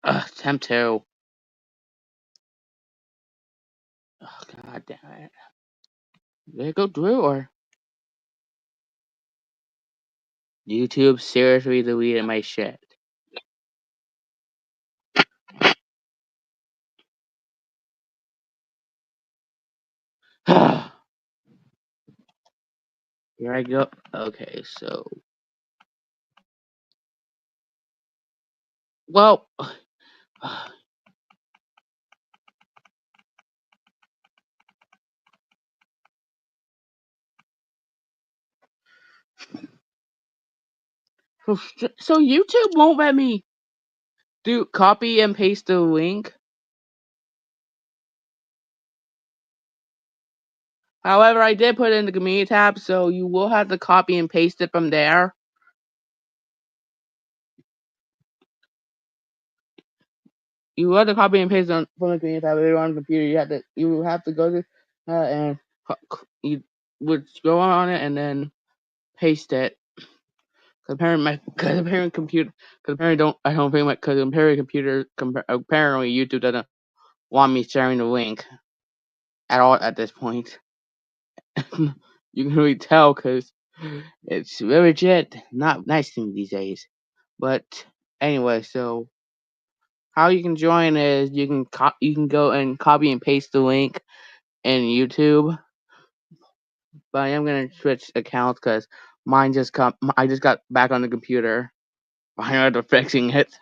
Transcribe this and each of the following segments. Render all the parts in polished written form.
Attempt 2. Oh, God damn it. Did it go through or? YouTube seriously deleted my shit. Here I go. Okay, so. Well. So YouTube won't let me do copy and paste the link. However, I did put it in the community tab, so you will have to copy and paste it from there. You will have to copy and paste on from the community tab. If you're on the computer, you have to go to and you would go on it and then paste it. Apparently YouTube doesn't want me sharing the link at all at this point. You can really tell because it's legit not nice to me these days. But anyway, so how you can join is you can go and copy and paste the link in YouTube. But I am gonna switch accounts because I just got back on the computer. I had to fixing it.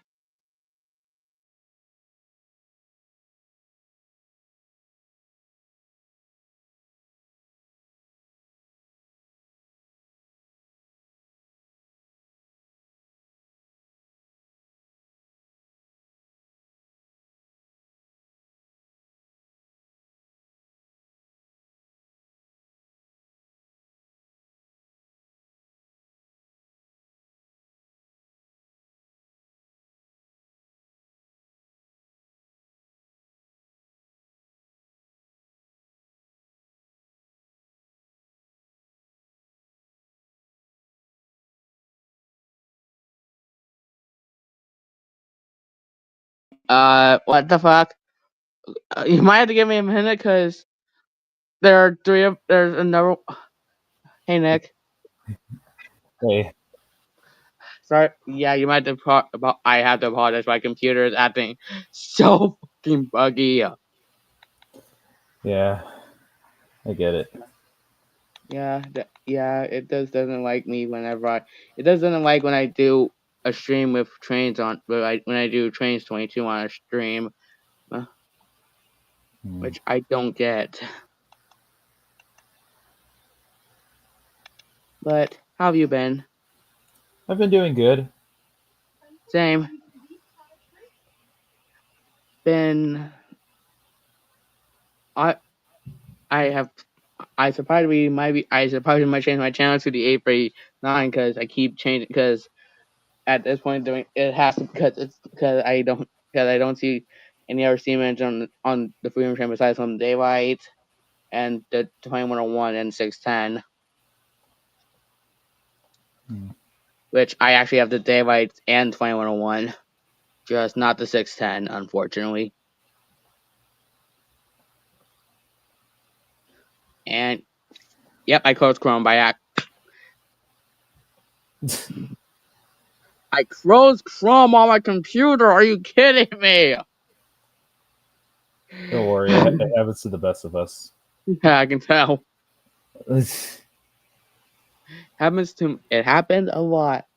What the fuck? You might have to give me a minute because there's another. Hey Nick. Hey. Sorry. Yeah, you might have to I have to apologize. My computer is acting so fucking buggy. Yeah, I get it. Yeah, it doesn't like me it doesn't like when I do a stream with trains on, when I do Trains 22 on a stream, which I don't get. But how have you been? I've been doing good. Same. Been I I have I surprisingly might change my channel to the 839 because I keep changing because at this point doing it has to because I don't see any other steam engine on the Freedom Train besides from Daylight and the 2101 and 610, which I actually have the Daylight and 2101, just not the 610, unfortunately. And yep, I closed Chrome by act. I closed Chrome on my computer. Are you kidding me? Don't worry, it happens to the best of us. Yeah, I can tell. It happened a lot.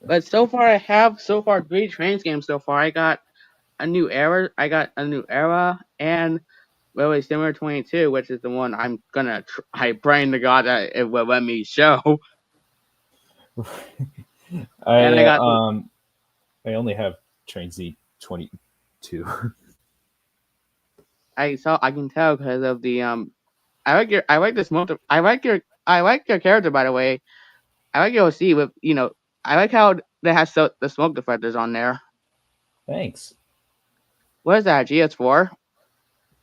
But so far, I have 3 Trains games so far. I got a new era. And Railway Simulator 22, which is the one I'm gonna. I praying to God that it will let me show. And I got. I only have Train Z 22. I can tell because of the I like this motor. I like your character, by the way. I like your OC with I like how that has the smoke deflectors on there. Thanks. What is that? GS4?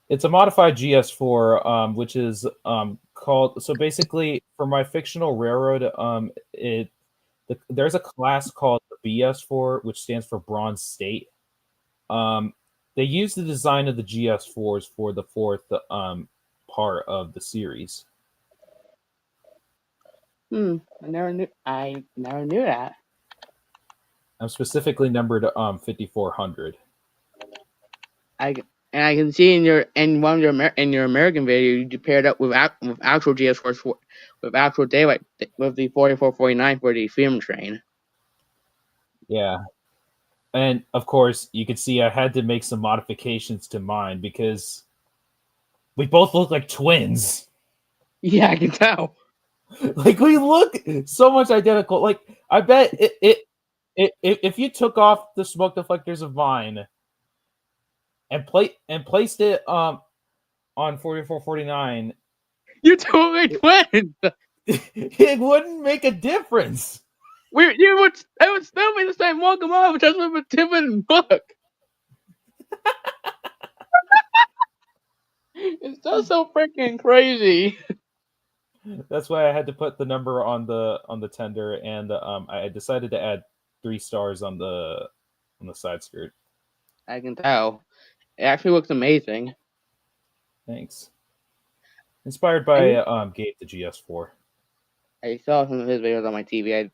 It's a modified GS4, which is called. So basically, for my fictional railroad, the There's a class called the BS4, which stands for Bronze State. They use the design of the GS4s for the fourth part of the series. I never knew. I never knew that. I'm specifically numbered 5400. I I can see in one of your American video you paired up with actual GS4 with actual daylight with the 4449 for the film train. Yeah. And of course, you can see I had to make some modifications to mine because we both look like twins. Yeah, I can tell. Like we look so much identical. Like I bet if you took off the smoke deflectors of mine and placed it on 4449, You're totally twins. it wouldn't make a difference. It would still be the same welcome off, just with a different look. It's just so freaking crazy. That's why I had to put the number on the tender, and I decided to add 3 stars on the side skirt. I can tell. It actually looks amazing. Thanks. Inspired by Gabe the GS4. I saw some of his videos on my TV.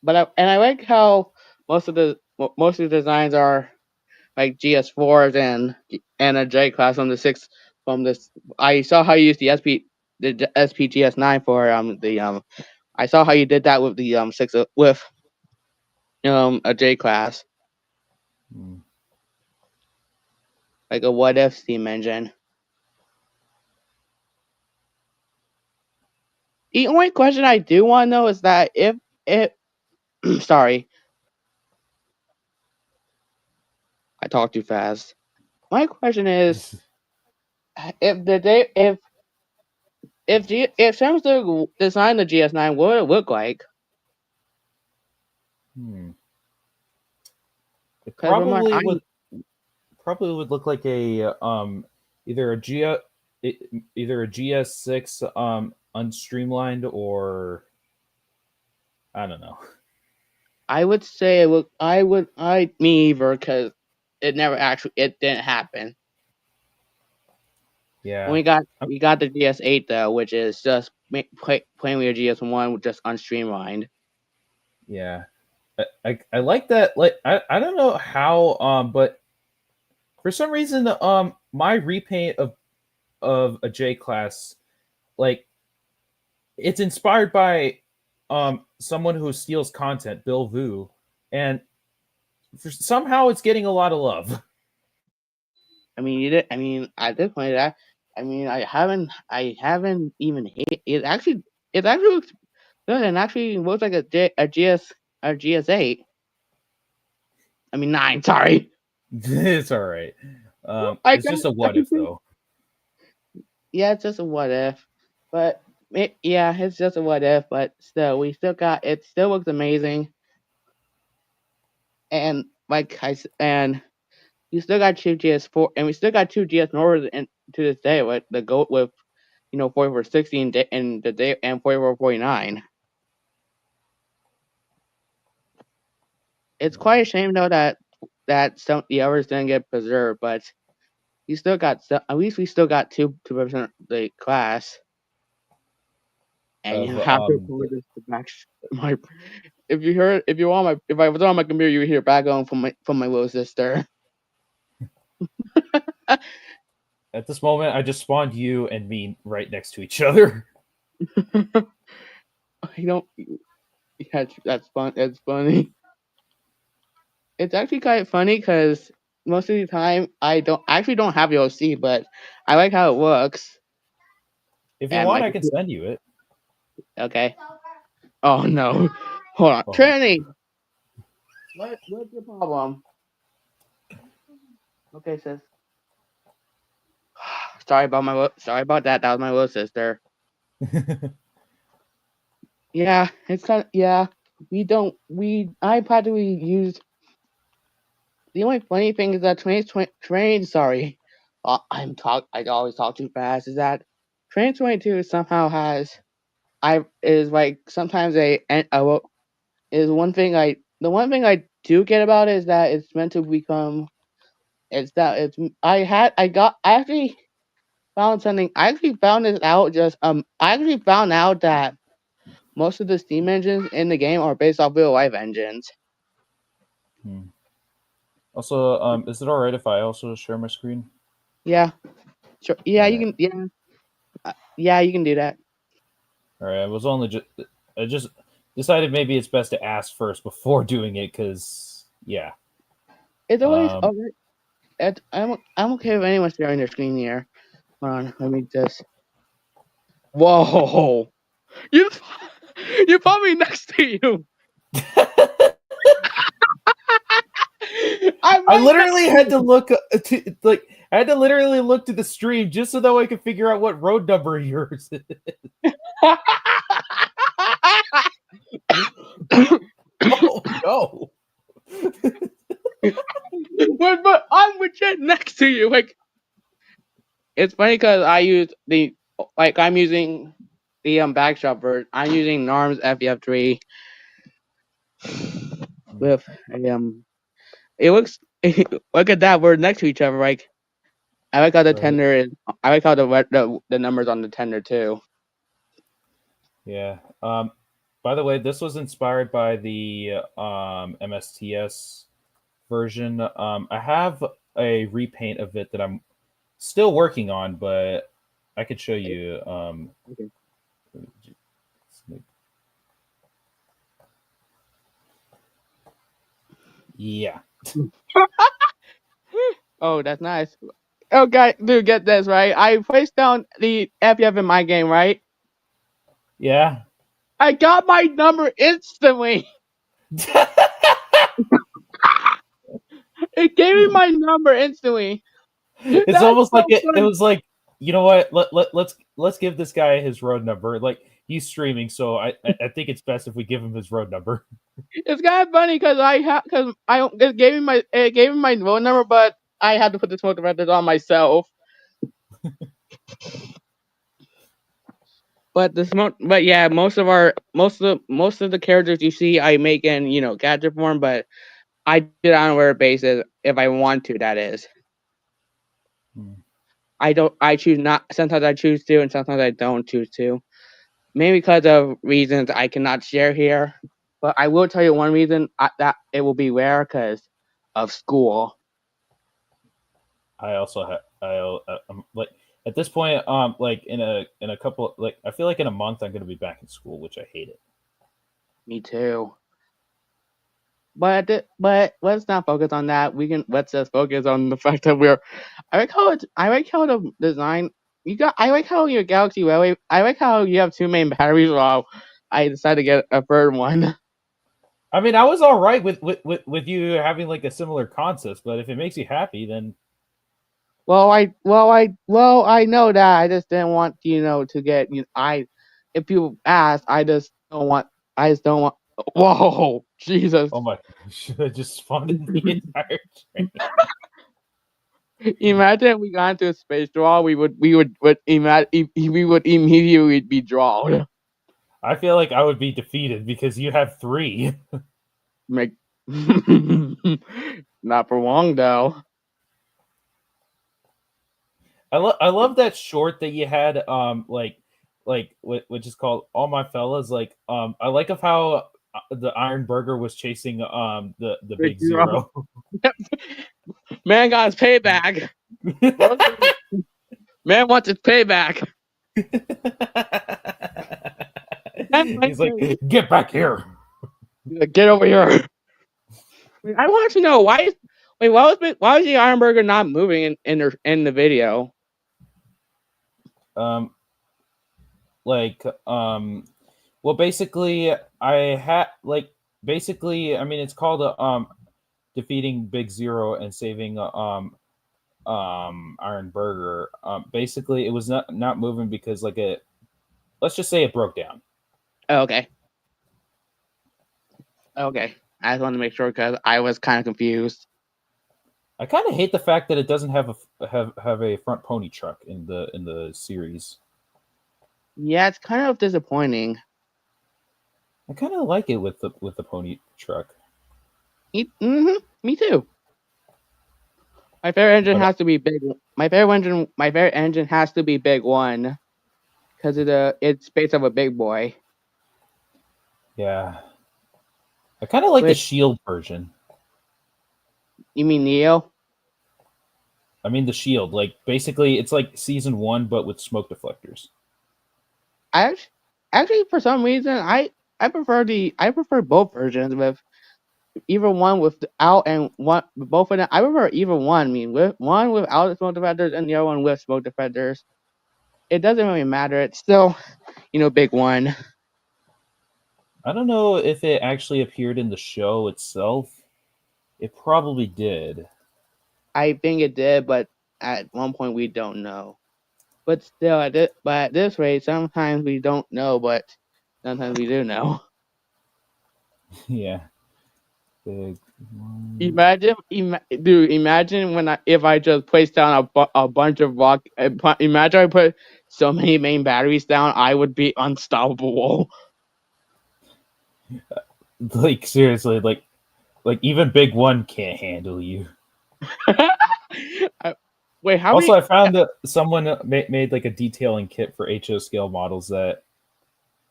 I like how most of the designs are like GS4s and a J class from the six from this. I saw how you used the SPGS9 for I saw how you did that with the six with a J class, like a what if steam engine. The only question I do want to know is that if sorry, I talked too fast. My question is if Samsung designed the GS9, what would it look like? It probably would look like a either a GS6 unstreamlined, or I don't know. I would say me either, because it didn't happen. Yeah. And we got the GS8 though, which is just playing with your GS1 with just unstreamlined. Yeah. I like that. Like I don't know how but for some reason my repaint of a J class, like, it's inspired by someone who steals content, Bill Vu, and somehow it's getting a lot of love. I mean, at this point, I haven't even hate it. Actually looks good, and actually looks like a GS8. I mean 9. Sorry. It's all right. It's just a what if though. Yeah, it's just a what if, but it's just a what if. But still, it still looks amazing, and you still got two GS4, and we still got two GS Nords to this day with the GOAT with 4460 and the day and 4449. It's quite a shame though that some the others didn't get preserved, but you still got at least we still got 2% the class. And you have to record this back. If I was on my computer, you would hear background from my little sister. At this moment, I just spawned you and me right next to each other. I don't. Yeah, that's fun. It's funny. It's actually kind of funny because most of the time I don't have your OC, but I like how it works. If you want, I can send you it. Okay. Oh no! Hold on, Trinity. What's your problem? Okay, sis. Sorry about that. That was my little sister. Yeah, it's kind of I practically used. The only funny thing is that sorry, I always talk too fast. Is that Train 22 somehow has, sometimes is the one thing I do get about it is that it's meant to become. It's that it's I actually found something. I actually found this out I actually found out that most of the Steam engines in the game are based off real life engines. Also, is it all right if I also share my screen? Yeah, sure. Yeah, All you right. can. Yeah, you can do that. All right. I just decided maybe it's best to ask first before doing it because yeah. It's always Um, okay. I'm okay with anyone sharing their screen here. Hold on, let me just. Whoa! You you put me next to you. I'm I right next literally to had to you. look to like I had to literally look to the stream just so that way I could figure out what road number yours is. Oh no! but I'm legit next to you. Like it's funny because I'm using the backshot version. I'm using Norm's FEF3 with It looks look at that. We're next to each other. Like I like how the Right. tender is. I like how the numbers on the tender too. Yeah. By the way, this was inspired by the MSTS version. I have a repaint of it that I'm still working on, but I could show you. Okay. Yeah. Oh, that's nice. Okay, dude, get this right. I placed down the FF in my game, right? Yeah. I got my number instantly. It gave me my number instantly. It's That's almost like so it funny. was like, you know what? Let's give this guy his road number. Like he's streaming, so I think it's best if we give him his road number. It's kind of funny because it gave me my phone number, but I had to put the smoke detectors on myself. But yeah, most of the characters you see, I make in gadget form, but I do it on a rare basis if I want to. That is, I don't. I choose not. Sometimes I choose to, and sometimes I don't choose to. Mainly because of reasons I cannot share here. But I will tell you one reason that it will be rare because of school. I also have I'm like at this point like in a couple like I feel like in a month I'm going to be back in school, which I hate it. Me too. But let's not focus on that. Let's just focus on the fact that we're. I like how the design. I like how your Galaxy Railway. I like how you have two main batteries. While I decided to get a third one. I mean, I was all right with you having like a similar concept, but if it makes you happy, then I know that. I just didn't want to get If people ask, I just don't want. I just don't want. Whoa, Jesus! oh my, should I just spawned in the entire train? Imagine if we got into a space draw, we would immediately be drawn. I feel like I would be defeated because you have three. Make not for long though. I love that short that you had which is called All My Fellas. Like I like of how the Iron Burger was chasing the Big Big Zero. Zero. Man got his payback. Man wants his payback. He's like, get back here. Get over here. I want to know why. Wait, why was the Iron Burger not moving in the video? Um, well, basically, I had I mean, it's called defeating Big Zero and saving Iron Burger. Basically, it was not moving because let's just say it broke down. Okay. Okay. I just wanted to make sure because I was kind of confused. I kind of hate the fact that it doesn't have a front pony truck in the series. Yeah, it's kind of disappointing. I kind of like it with the pony truck. Me too. My favorite engine But has to be big. My favorite engine has to be big one because it's based off a big boy. yeah, I kind of like the Which Shield version. you mean Neo? I mean the Shield, like basically it's like season one but with smoke deflectors. I actually for some reason I prefer both versions with either one without and one both of them. I prefer either one. I mean, with one without the smoke defenders and the other one with smoke defenders. It doesn't really matter. It's still big one. I don't know if it actually appeared in the show itself. It probably did. I think it did, but at one point we don't know. But still, but at this rate, sometimes we don't know, but sometimes we do know. Yeah. Big one. Imagine if I just placed down a bunch of rock. Imagine I put so many main batteries down, I would be unstoppable. Like seriously, like even Big One can't handle you. Wait, how Also, many? I found that someone made like a detailing kit for HO scale models that,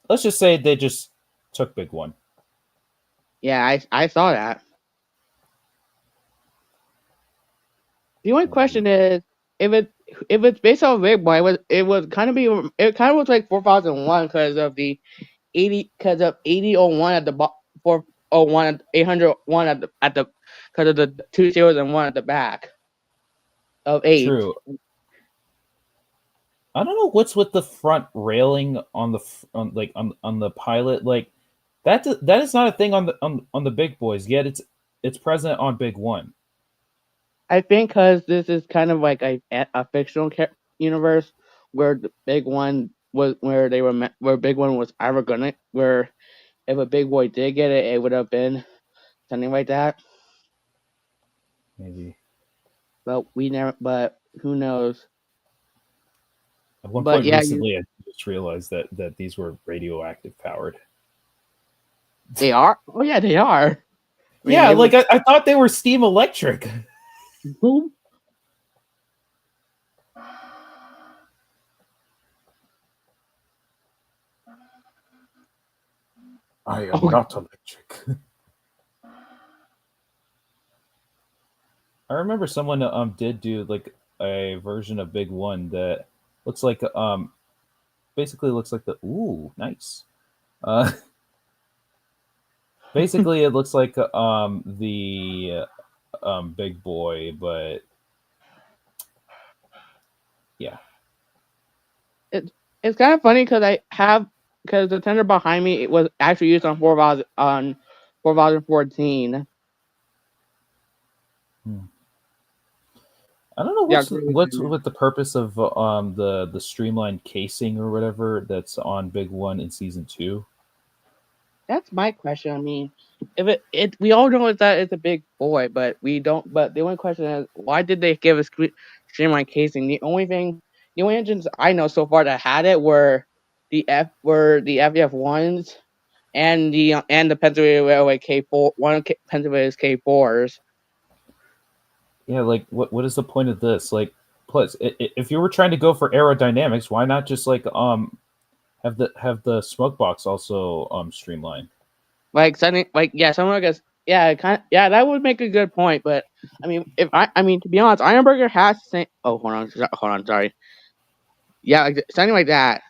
let's just say, they just took Big One. Yeah, I saw that. The only question is if it's based on Big Boy, it was kind of was like 4001 because of the 8001 at the 401 801 at the because of the two zeros and one at the back of 8. True. I don't know what's with the front railing on on the pilot. Like that is not a thing on the big boys yet. It's present on Big One. I think because this is kind of like a fictional universe where the big one was where big one was ever gonna where if a big boy did get it, it would have been something like that. Maybe But we never. But who knows? at one But point yeah, recently, I just realized that these were radioactive powered. they are. Oh yeah, they are. I mean, Yeah, they would. like I thought they were steam electric. Boom. I am Oh, not electric. I remember someone did do like a version of Big One that looks like basically looks like the ooh nice. Uh, basically it looks like the Big Boy, but yeah. it's kind of funny because the tender behind me it was actually used on 4014. Hmm. I don't know Yeah, what's with the purpose of the streamlined casing or whatever that's on Big One in season 2. that's my question. I mean, if we all know that it's a big boy, but we don't. But the only question is, why did they give a streamlined casing? The only engines I know so far that had it were the FF ones and the Pennsylvania Railway K4 Pennsylvania's K4s. Yeah, like what is the point of this? Like, plus, if you were trying to go for aerodynamics, why not just like have the smoke box also streamlined? Like something like yeah, someone goes yeah, that would make a good point. But I mean, I mean to be honest, Ironburger has the same. Oh, hold on, sorry. Yeah, like something like that.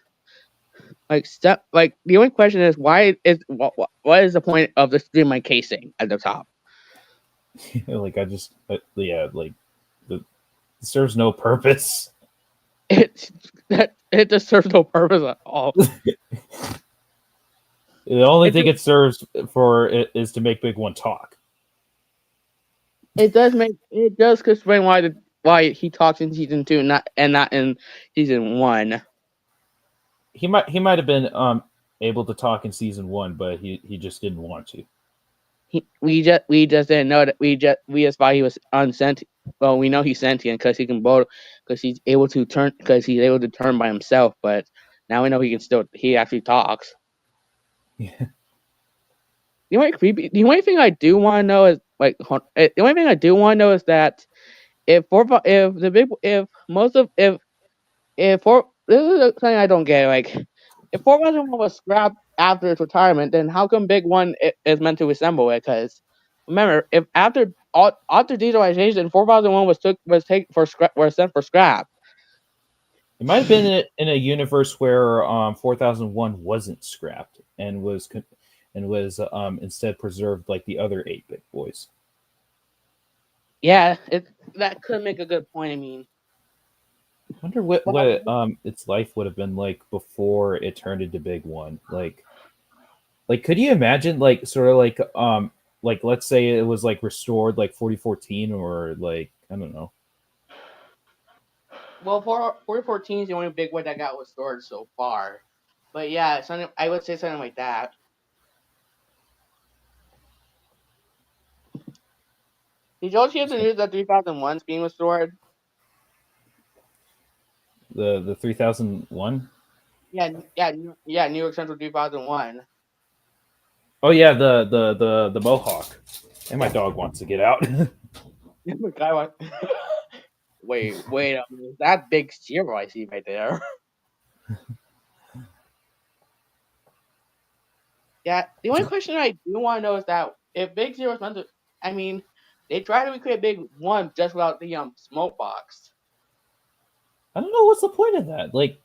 Like stuff. Like the only question is what is the point of the streamline casing at the top? Like I just yeah, like the it serves no purpose. It just serves no purpose at all. The only It thing just, it serves for it is to make Big One talk. it does explain why he talks in season 2 not in season 1. He might have been able to talk in season 1, but he just didn't want to. We just didn't know that we just thought he was unsentient. Well, we know he's sentient because he's able to turn by himself. But now we know he actually talks. Yeah. The only thing I do want to know is the only thing I do want to know is that if the big if most of if four this is something I don't get. Like, if 4001 was scrapped after its retirement, then how come Big One is meant to assemble it? Because remember, if after digitalization, 4001 was sent for scrap. It might have been in a universe where 4001 wasn't scrapped and was instead preserved like the other 8-bit boys. Yeah, that could make a good point. I mean, I wonder what its life would have been like before it turned into Big One. Like could you imagine like sort of like let's say it was like restored like 4014 or like I don't know. Well, 4014 is the only big one that got restored so far. But yeah, I would say something like that. Did you also hear the news that 3001's being restored? The 3001? Yeah, New York Central 3001. Oh yeah, the Mohawk. And my dog wants to get out. The guy went, wait a minute, that big zero I see right there. Yeah, the only question I do want to know is that if Big Zero is meant to, I mean, they try to recreate Big One just without the smoke box. I don't know what's the point of that. Like,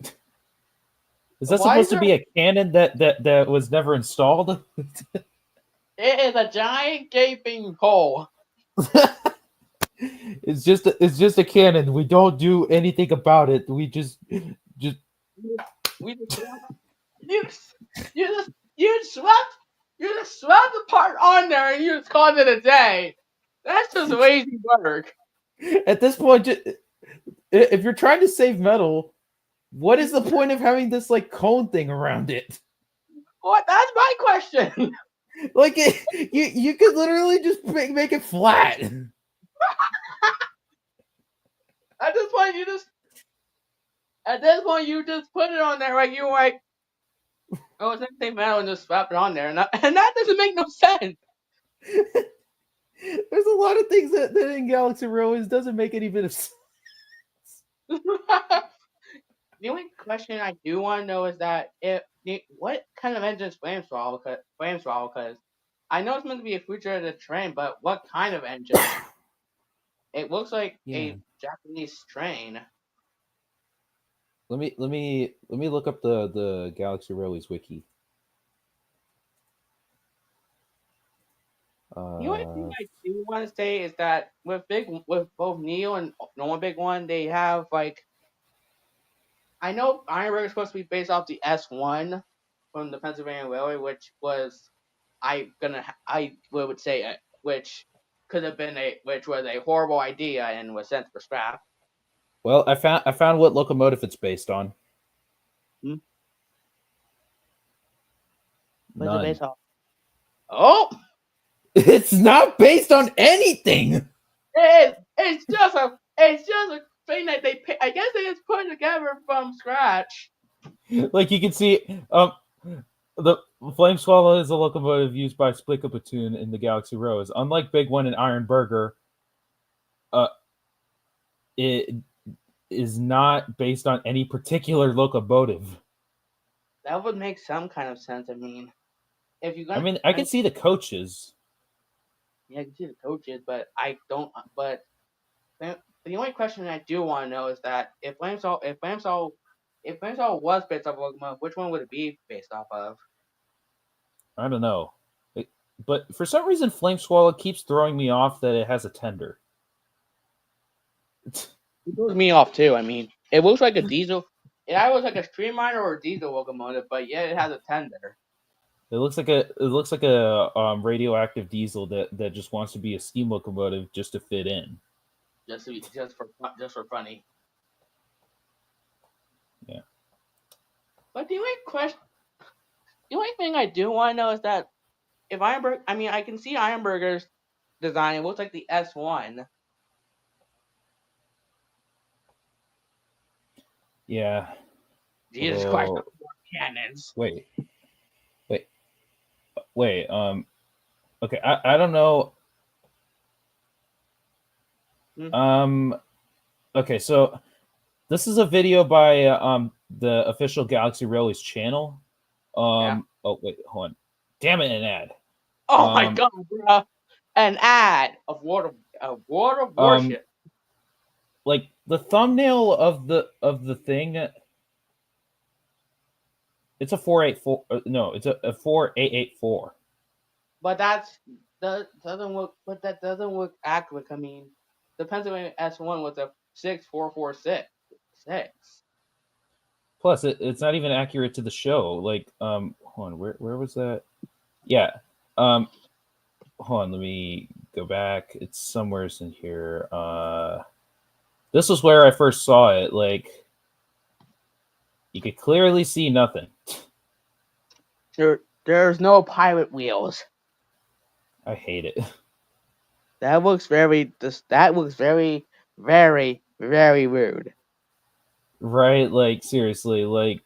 is that Why is supposed to there? be a cannon that was never installed? It is a giant gaping hole. It's just a cannon. We don't do anything about it. We just We just you just you just you just swept the part on there and you just called it a day. That's just lazy work. at this point, if you're trying to save metal, what is the point of having this like cone thing around it? What? That's my question. Like you could literally just make it flat. At this point, you just put it on there like you were like, oh, it's the same metal and just slap it on there, and that doesn't make no sense. There's a lot of things that in Galaxy Railways doesn't make any bit of sense. The only question I do want to know is that what kind of engine is Flameswallow? Because I know it's meant to be a feature of the train, but what kind of engine? It looks like a Japanese train. Let me look up the Galaxy Railways wiki. The only thing I do want to say is that with both Neo and normal Big One, they have like, I know Ironburg is supposed to be based off the S1 from the Pennsylvania Railway, which was would say which could have been which was a horrible idea and was sent for scrap. Well, I found what locomotive it's based on. Hmm? What's None. it based off? Oh, It's not based on anything. it's just a thing that I guess they just put together from scratch. Like you can see, the Flameswallow is a locomotive used by Splitcup Platoon in the Galaxy Rose. Unlike Big One and Iron Burger, it is not based on any particular locomotive. That would make some kind of sense. I mean, if you're gonna, I mean, I can see the coaches. Yeah, I can see the coaches, but I don't. But the only question I do want to know is that if Flameswallow was based off of locomotive, which one would it be based off of? I don't know. But for some reason, Flameswallow keeps throwing me off that it has a tender. It throws me off too. I mean, it looks like a diesel. It either looks like a streamliner or a diesel locomotive, but yet it has a tender. It looks like a radioactive diesel that just wants to be a steam locomotive just to fit in. Just for funny. Yeah. But the only thing I do want to know is that if Ironburg, I mean, I can see Ironburger's design. It looks like the S1. Yeah. Jesus Christ, cannons. Wait. Okay, I don't know. Hmm. Okay, so this is a video by the official Galaxy Railways channel. Yeah. Oh wait, hold on. Damn it, an ad. Oh my Um, god, bro! An ad of World of um, Warship. like the thumbnail of the thing. It's a 484. No, it's a 4884. But that doesn't look. But that doesn't look accurate. I mean, the Pennsylvania S1 was a 6446. Plus, it's not even accurate to the show. Like, hold on, where was that? Yeah. Um, hold on, let me go back. It's somewhere's in here. This was where I first saw it. Like, you could clearly see nothing. There's no pilot wheels. I hate it. That looks very. That looks very, very, very rude. Right? Like, seriously, like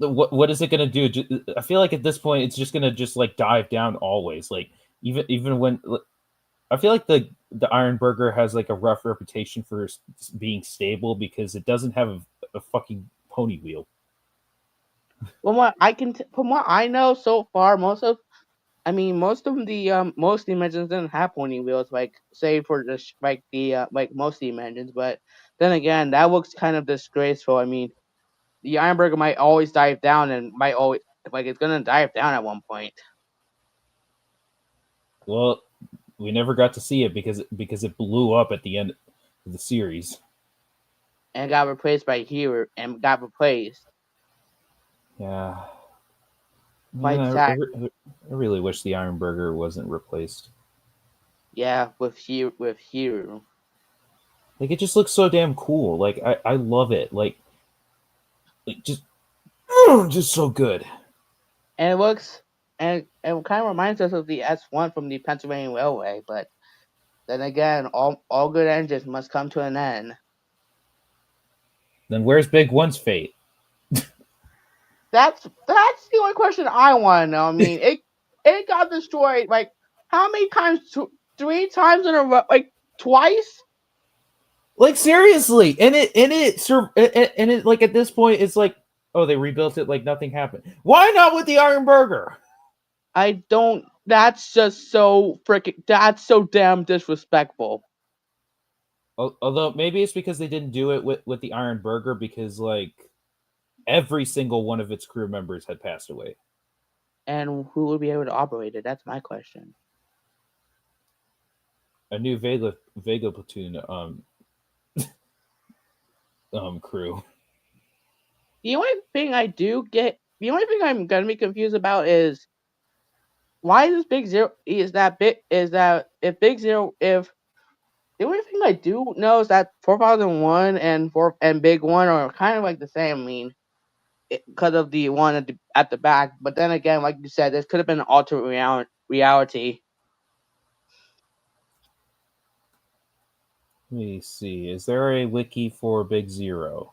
what is it gonna do? I feel like at this point it's just gonna just like dive down always. Like even when I feel like the Iron Burger has like a rough reputation for being stable because it doesn't have a fucking pony wheel. From what I know so far, most of the engines didn't have pointy wheels, like say for like most of the engines. But then again, that looks kind of disgraceful. I mean, the Ironburger might always dive down and might always like it's gonna dive down at one point. Well, we never got to see it because it blew up at the end of the series. And got replaced by Hero and got replaced Yeah, by man, Zach. I really wish the Iron Burger wasn't replaced. Yeah, with Hero. Like it just looks so damn cool. Like I love it. Like just so good. And it looks and it kind of reminds us of the S1 from the Pennsylvania Railway. But then again, all good engines must come to an end. Then where's Big One's fate? That's the only question I want to know. I mean, it got destroyed like how many times? 3 times in a row? Like twice? Like seriously, and it like at this point it's like, oh, they rebuilt it like nothing happened. Why not with the Iron Burger? I don't. That's just so freaking. That's so damn disrespectful. Although maybe it's because they didn't do it with the Iron Burger because like every single one of its crew members had passed away. And who would be able to operate it? That's my question. A new Vega platoon crew. The only thing I do get, the only thing I'm gonna be confused about is why is Big Zero? Is that big? Is that if Big Zero? If the only thing I do know is that 4001 and Big One are kind of like the same. I mean, because of the one at the back. But then again, like you said, this could have been an alternate reality. Let me see. Is there a wiki for Big Zero?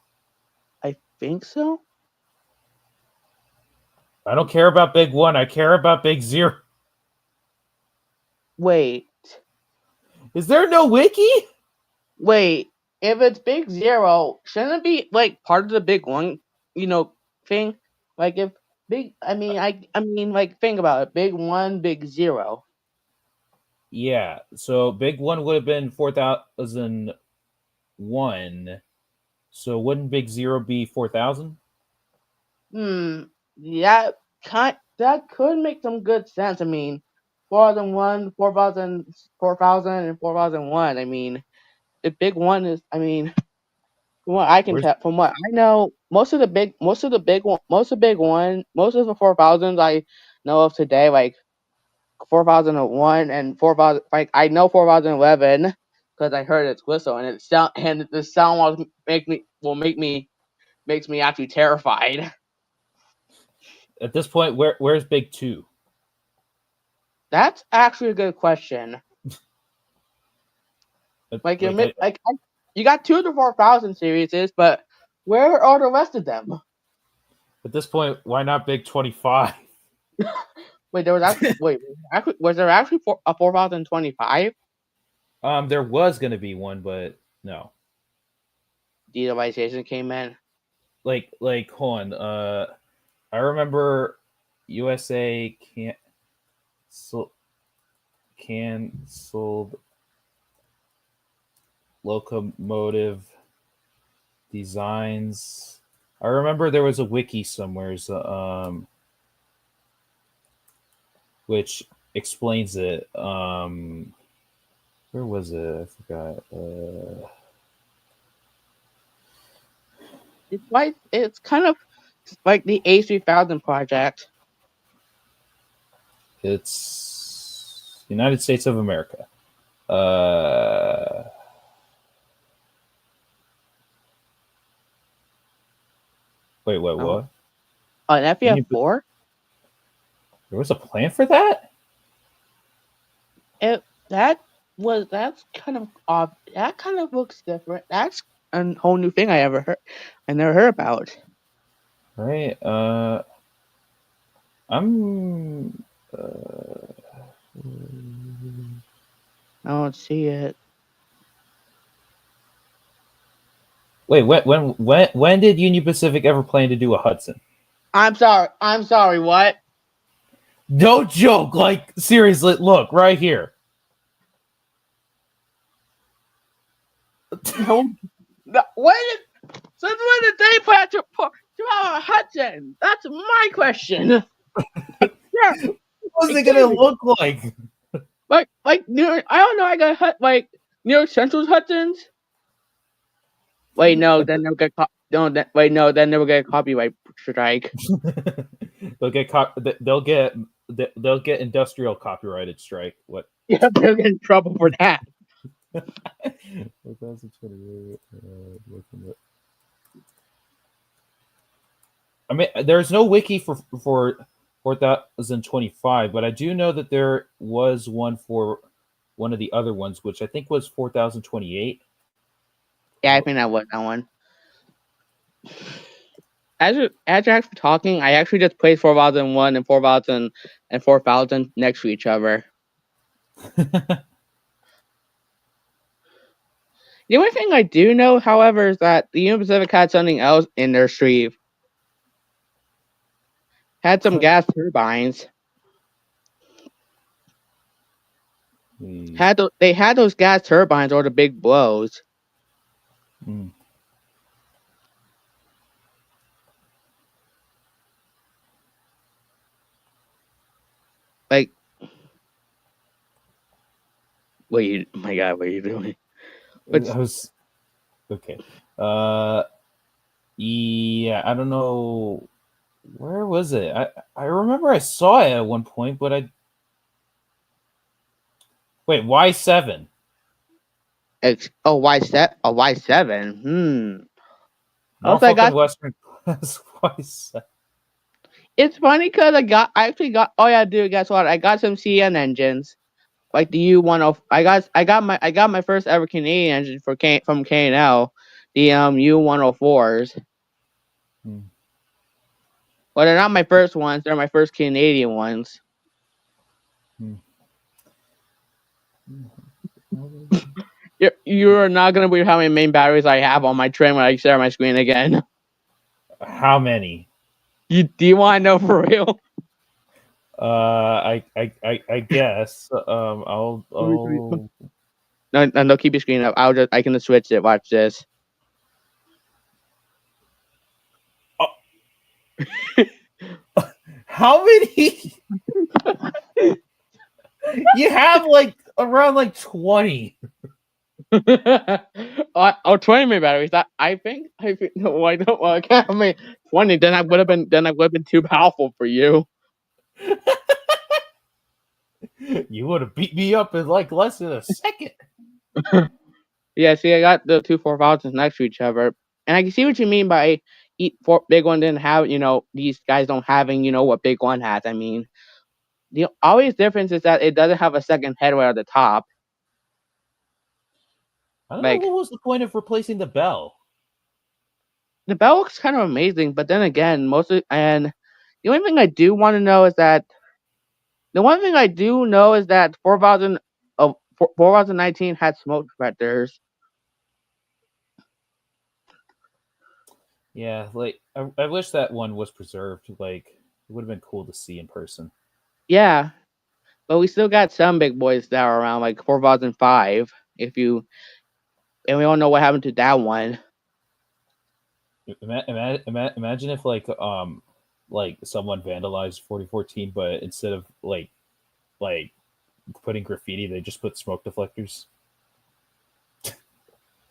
I think so. I don't care about Big One. I care about Big Zero. Wait, Is there no wiki? wait. If it's Big Zero, shouldn't it be like part of the Big One? Thing. Like if big. I mean, like think about it. Big One, Big Zero. Yeah. So Big One would have been 4001. So wouldn't Big Zero be 4000? Hmm. Yeah. That could make some good sense. I mean, 4001, 4000, and 4001. I mean, the big one is. I mean, from what I can Where's tell, from what I know, most of the 4000s I know of today, like 4001 and 4000, like I know 4011 because I heard its whistle and the sound makes me actually terrified. at this point where's Big Two? That's actually a good question. Like Like you got two of the 4000 series, but where are all the rest of them? at this point, why not Big 25? Wait, there was actually was there actually a 4025 There was gonna be one, but no. digitalization came in? Like hold on. I remember USA canceled locomotive designs. I remember there was a wiki somewhere, which explains it. Where was it? I forgot. It's kind of like the A3000 project. It's United States of America. Wait, what? Oh, an FEF4? There was a plan for that? That's kind of odd. That kind of looks different. That's a whole new thing I never heard about. Right. I'm. I don't see it. Wait, when did Union Pacific ever plan to do a Hudson? I'm sorry. What? No joke. Like seriously, look right here. No. Since when did they plan to have a Hudson? That's my question. Yeah. What's it gonna look like? Like New, I don't know. I got like New York Central's Hudsons. Wait, no. Then they'll get Then they'll get a copyright strike. They'll get industrial copyrighted strike. What? Yeah, they'll get in trouble for that. 2028. I mean, there's no wiki for 4025, but I do know that there was one for one of the other ones, which I think was 4028. Yeah, I think that was that one. As you're actually talking, I actually just placed 4001 and 4000 and 4000 next to each other. The only thing I do know, however, is that the Union Pacific had something else in their sleeve. Had some gas turbines. They had those gas turbines or the big blows. Mm. Like, my God, what are you doing? I was okay. Yeah, I don't know. Where was it? I remember I saw it at one point, but wait, Y7. Y7. Also, I got Western Class Y7. It's funny because I actually got. Oh yeah, dude, guess what? I got some CN engines, like the U10. I got my first ever Canadian engine from K&L, the U104s. Well, they're not my first ones. They're my first Canadian ones. You're not gonna believe how many main batteries I have on my train when I share my screen again. How many? Do you want to know for real? I guess. I'll. No, keep your screen up. I can switch it. Watch this. Oh. How many? You have like around like 20. 20 main batteries. I think no, I don't. Well, I can't. I mean, 20. Then I would have been too powerful for you. You would have beat me up in like less than a second. Yeah, see, I got the two 4000s next to each other, and I can see what you mean by big one didn't have. These guys don't having what big one has. I mean, the always difference is that it doesn't have a second headway at the top. I don't know what was the point of replacing the bell. The bell looks kind of amazing, but then again, the only thing I do want to know is that The one thing I do know is that 4019 had smoke detectors. Yeah, like I wish that one was preserved. Like it would have been cool to see in person. Yeah, but we still got some big boys that are around, like 4005. And we don't know what happened to that one. Imagine if like someone vandalized 4014, but instead of like putting graffiti, they just put smoke deflectors.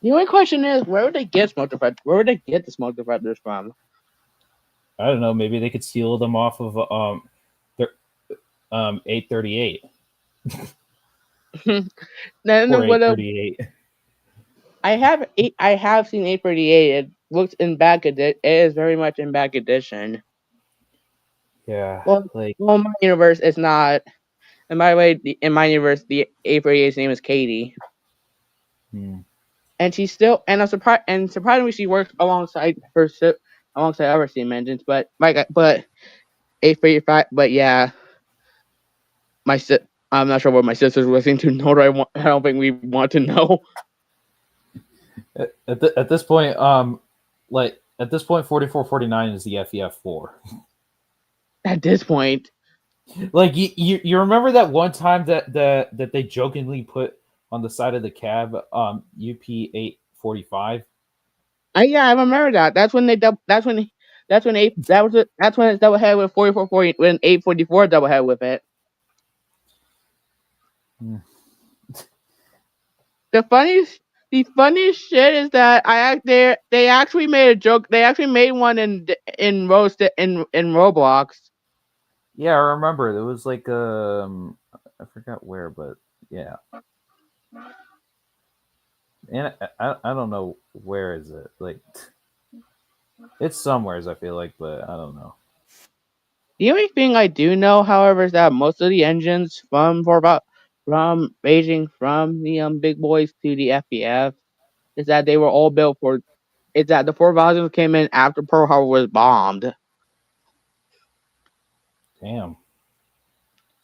The only question is, where would they get smoke detectors? Where would they get the smoke detectors from? I don't know. Maybe they could steal them off of their 838 Then or what? 838. I have seen 838. It looks in back edition. It is very much in back edition. Yeah, Well, like well, in my universe, it's not. And by the way, in my universe, the 838's name is Katie, hmm. and she's still. And I'm surprised. And surprisingly, she works alongside alongside other steam engines. But 835. But yeah, I'm not sure what my sister's listening to. Nor do I want. I don't think we want to know. At this point, like at this point, 4449 is the FEF4. At this point, Like you remember that one time that they jokingly put on the side of the cab UP845. yeah, I remember that. That's when they That's when. That's when eight. That was it. That's when it's double head with 4440. When 844 double head with it. Hmm. The funniest shit is that they actually made a joke. They actually made one in Roblox. Yeah, I remember. It was like I forgot where, but yeah. And I don't know where is it. Like it's somewheres I feel like, but I don't know. The only thing I do know, however, is that most of the engines from ranging from the big boys to the FPF is that they were all built for. It's that the 4000s came in after Pearl Harbor was bombed. Damn.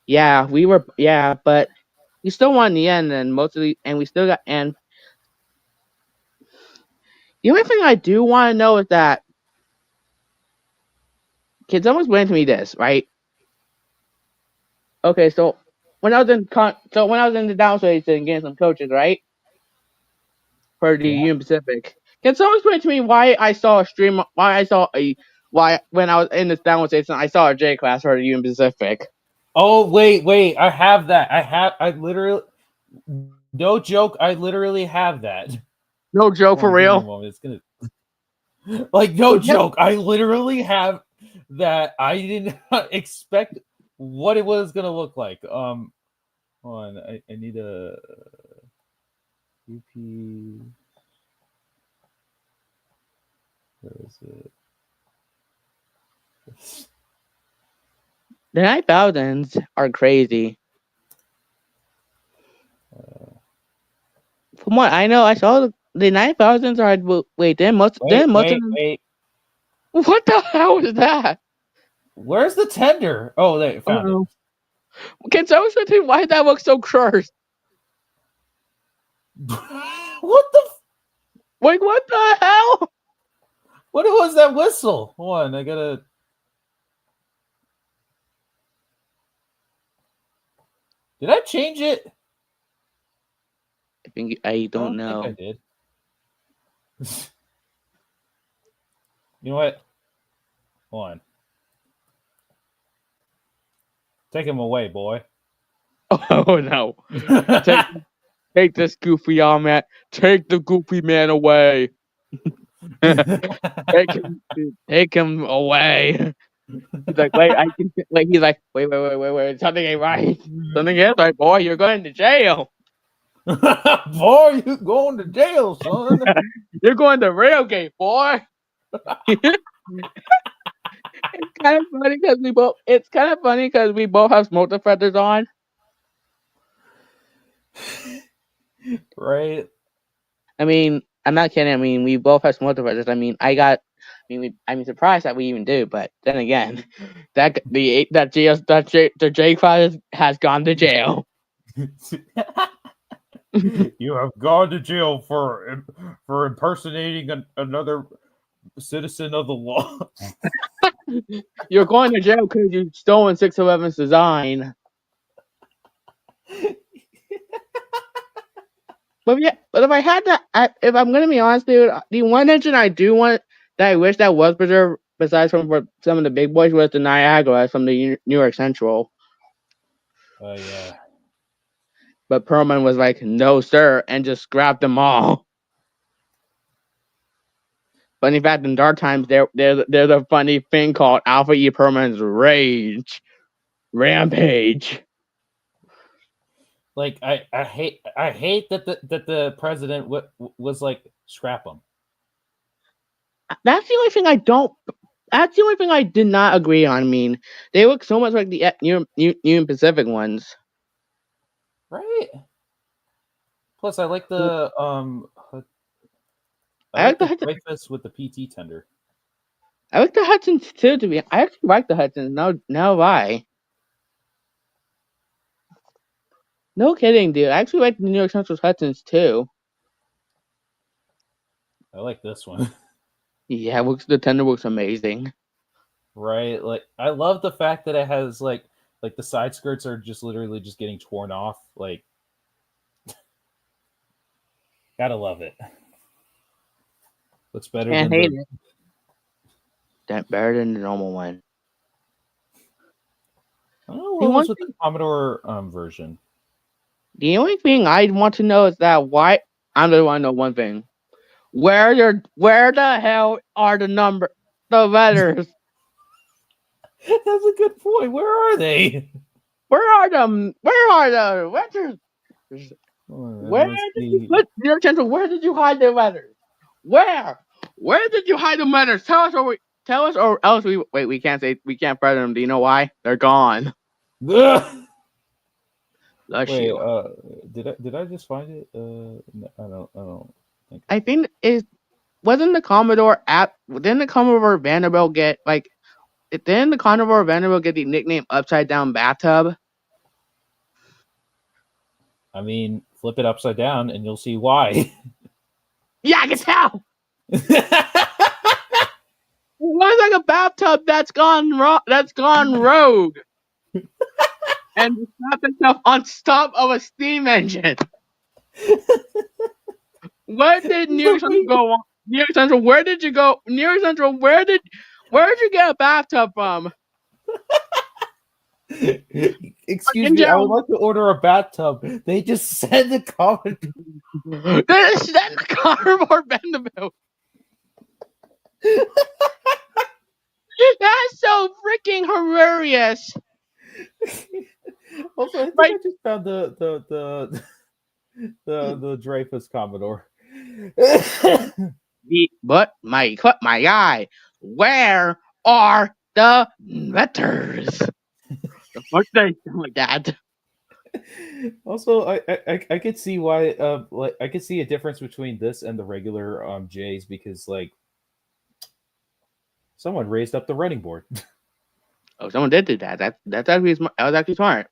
Yeah, we were. Yeah, but we still won in the end, and we still got. And the only thing I do want to know is that, can someone explain to me this, right? Okay, so when I was in the downstage and getting some coaches, right, for the Yeah. Union Pacific, can someone explain to me why I saw a stream? Why when I was in this downward station I saw a J class for the Union Pacific? Oh wait, I have that. I literally, no joke, I literally have that. No joke, Hold for on, give me a real. moment. It's gonna like no joke. I literally have that. I did not expect what it was gonna look like. Hold on, I need a UP. Where is it? The 9000s are crazy. From what I know, I saw the 9000s are. Wait, most of them. Wait. What the hell is that? Where's the tender? Oh, there, found it. Oh, can someone explain to me why that looks so cursed? What the? Like, what the hell? What was that whistle? Hold on, I gotta. Did I change it? I I don't don't think I know. did. You know what? Hold on. Take him away, boy. Oh no! Take this goofy arm man. Take the goofy man away. Take him away. He's like, wait, I can. Like, he's like, wait. Something ain't right. Something ain't right, boy. You're going to jail. Boy, you going to jail, son. You're going to railgate, boy. It's kind of funny because we both. It's kind of funny because we both have smoke deflectors on. Right? I mean, I'm not kidding. I mean, we both have smoke deflectors. I mean, I got I'm surprised that we even do. But then again, the J class has gone to jail. You have gone to jail for impersonating another citizen of the law. You're going to jail because you've stolen 611's design. But yeah, but if I had to, if I'm gonna be honest, dude, the one engine I do want that I wish that was preserved, besides from for some of the big boys, was the Niagara from the New York Central. Oh yeah. But Perlman was like, "No, sir," and just scrapped them all. But in fact, in Dark Times, there's a funny thing called Alpha E Perlman's Rampage. Like I hate that the president was like scrap them. That's the only thing I don't. That's the only thing I did not agree on. I mean, they look so much like the Union Pacific ones. Right. Plus, I like the I like the Dreyfus with the PT tender. I like the Hudsons too. I actually like the Hudsons. Now why? No kidding, dude. I actually like the New York Central's Hudsons too. I like this one. Yeah, the tender looks amazing. Right. Like I love the fact that it has like the side skirts are just literally just getting torn off. Like, gotta love it. Looks better Can't than hate it. That better than the normal one. I don't know what was with the Commodore version. The only thing I want to know is that why I just want to know one thing. Where the hell are the letters? That's a good point. Where are they? Where are them? Where are the letters? Where did you put New York Central? Where did you hide the letters? Where did you hide the letters? Tell us, or else we can't spread them. Do you know why? They're gone. Wait, You. did I just find it? No, I don't think. I think wasn't the Commodore app? Didn't the Commodore Vanderbilt get Didn't the Commodore Vanderbilt get the nickname Upside Down Bathtub? I mean, flip it upside down and you'll see why. Yeah, I can tell. Looks like a bathtub that's gone rogue, and snapped itself on top of a steam engine. Where did New York Central go? New York Central, where did you go? New York Central, where did you get a bathtub from? Excuse me, I would like to order a bathtub. They just send the comment. They just send the Commodore Vanderbilt. That's so freaking hilarious. Also, I think I just found the Dreyfus Commodore. But my guy, where are the letters? The fuck they like that? Also, I could see why like I could see a difference between this and the regular J's because like someone raised up the running board. Oh, someone did do that. That's actually smart. That was actually smart.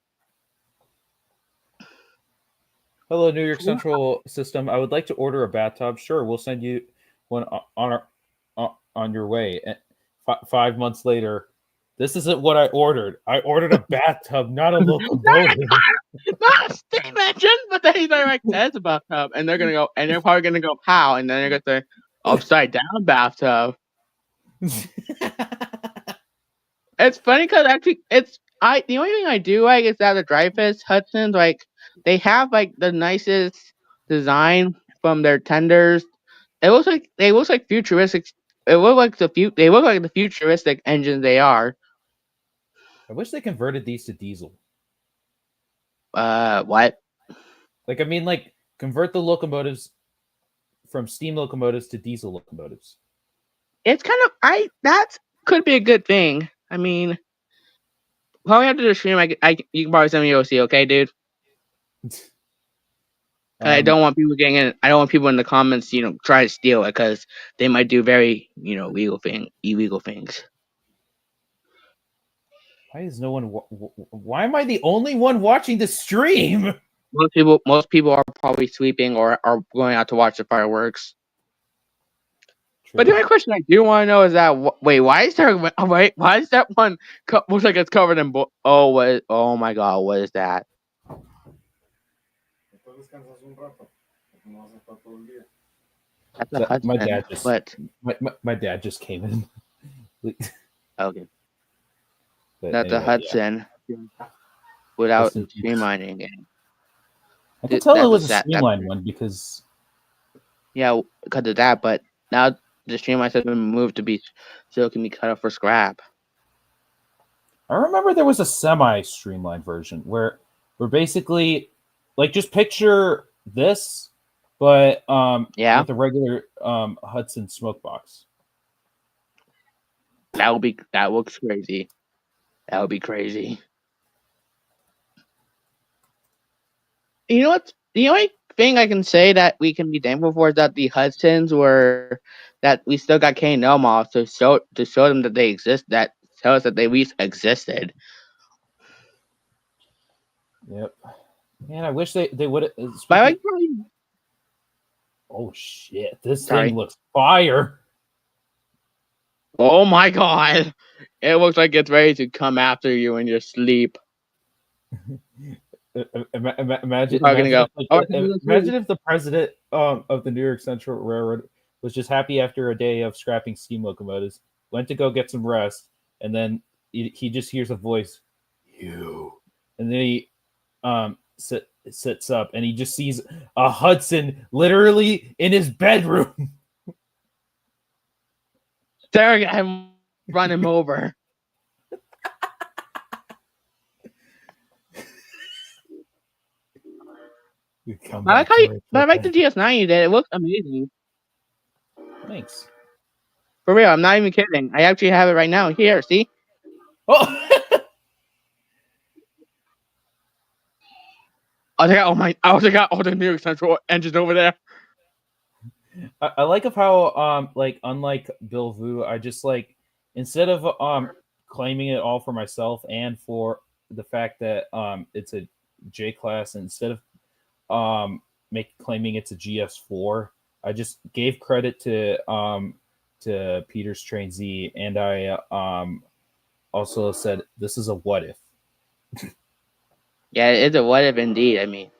Hello, New York Central System. I would like to order a bathtub. Sure, we'll send you one on your way. 5 months later, this isn't what I ordered. I ordered a bathtub, not a locomotive. Not a steam engine, but then they're like, that's a bathtub, and they're probably gonna go how, and then they're gonna say upside down bathtub. It's funny because actually, the only thing I do like is that the Dreyfus Hudsons, like, they have like the nicest design from their tenders. It looks like futuristic. They look like the futuristic engines they are. I wish they converted these to diesel. What? Like, I mean, like, convert the locomotives from steam locomotives to diesel locomotives. It's kind of that could be a good thing. I mean, probably after the stream, you can probably send me OC, okay, dude? 'Cause I don't want people getting in. I don't want people in the comments, try to steal it because they might do very, illegal things. Why is no one? Why am I the only one watching the stream? Most people are probably sleeping or are going out to watch the fireworks. True. But the only question I do want to know is that why is there why is that one looks like it's covered in oh my god, what is that? That's a Hudson. My dad just What? my dad just came in. Okay. But That's a Hudson without streamlining it. I can tell it was a streamlined one because because of that, but now the streamline has been moved to be so it can be cut up for scrap. I remember there was a semi-streamlined version where basically like just picture this, but with a regular Hudson smoke box. That looks crazy. That would be crazy. You know what? The only thing I can say that we can be thankful for is that the Hudsons were that we still got K and L models to show them that they exist. That tell us that they at least existed. Yep. Man, I wish they would. Oh shit! This thing looks fire. Oh my god! It looks like it's ready to come after you in your sleep. Imagine if the president of the New York Central Railroad was just happy after a day of scrapping steam locomotives, went to go get some rest, and then he just hears a voice, "You," and then he sits up and he just sees a Hudson literally in his bedroom. Staring at him, run him over. I like the GS9 you did. It looks amazing. Thanks. For real, I'm not even kidding. I actually have it right now. Here, see? Oh. I also got all the New York Central engines over there. I like of how unlike Bill Vu, I just like instead of claiming it all for myself and for the fact that it's a J class, instead of claiming it's a GS4, I just gave credit to Peter's Train Z, and I also said this is a what if. Yeah, it's a what if indeed. I mean,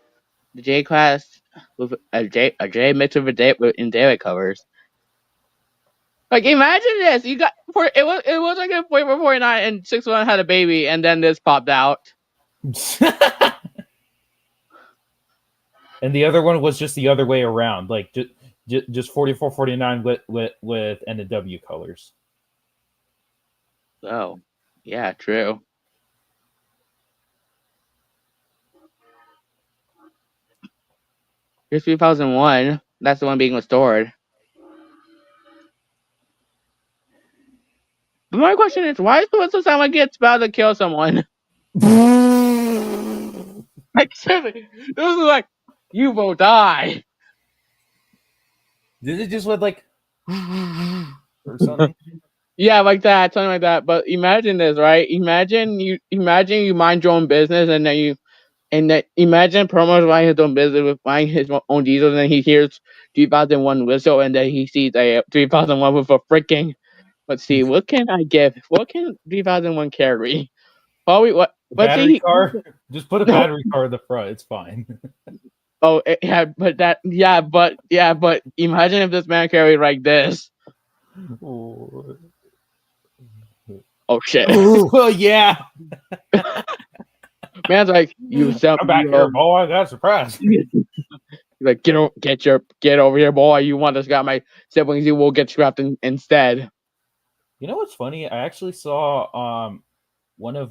the J class with a J mixed with a J in daily covers. Like, imagine this! It was like a 4449 and 61 had a baby, and then this popped out. And the other one was just the other way around, like just 4449 with N and W colors. Oh, yeah, true. Here's 3001. That's the one being restored. But my question is, why is it supposed to sound like it's about to kill someone? Like, seriously, this is like, you will die. Did it just with like or something? Yeah, like that, something like that. But imagine this, right? Imagine you mind your own business, and then imagine Promo's running his own business with buying his own diesel, and then he hears 3001 whistle, and then he sees a 3001 with a freaking. Let's see, what can I give? What can 3001 carry? Probably what? Battery car. Just put a battery car in the front. It's fine. Oh, but imagine if this man carried like this. Oh shit! Well, yeah. Man's like, you come back here, boy. That's surprise. Like, get over here, boy. You want to scrap my siblings? You will get scrapped instead. You know what's funny? I actually saw one of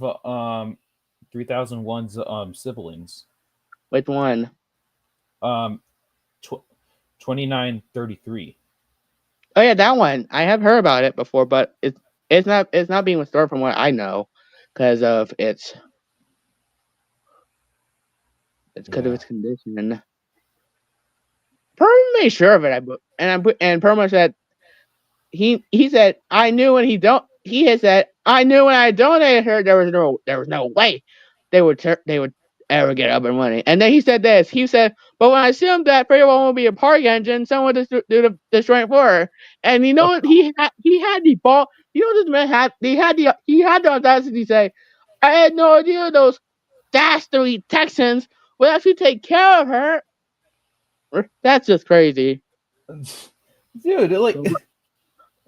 3001's siblings. Which one? 2933. Oh yeah, that one. I have heard about it before, but it's not being restored from what I know, because of its because of its condition. made sure of it. And Perma said he said I knew when he had said I knew when I donated her there was no way they would ever get up and running. And then he said this. He said, but when I assumed that Fairy One would be a party engine, someone would do the destroying for her. And you know what? He had the ball. You know this man had he had the audacity to say, I had no idea those dastardly Texans would actually take care of her. That's just crazy. Dude, like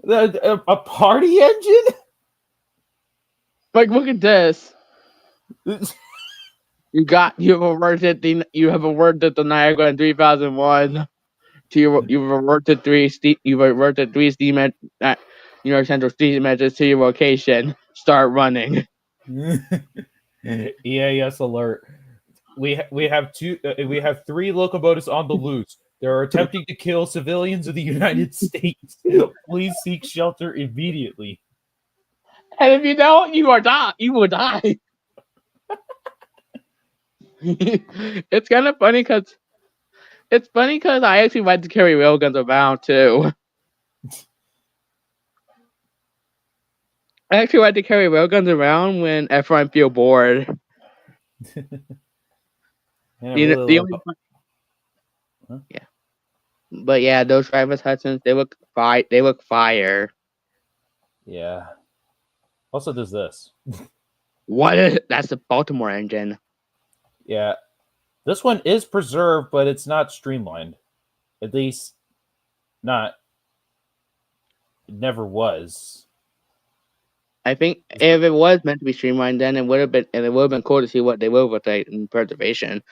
a party engine? Like, look at this. You have averted the Niagara in 3001. You've averted three steam New York Central steam engines to your location. Start running. EAS alert. We have three locomotives on the loose. They're attempting to kill civilians of the United States. Please seek shelter immediately. And if you don't, you will die. It's kind of funny because I actually like to carry railguns around too. I actually like to carry railguns around whenever I feel bored. Yeah. But yeah, those Travis Hudsons, they look fire. Yeah. Also, there's this. That's the Baltimore engine. Yeah. This one is preserved, but it's not streamlined. At least, not. It never was. I think if it was meant to be streamlined, then it would have been cool to see what they will with like in preservation.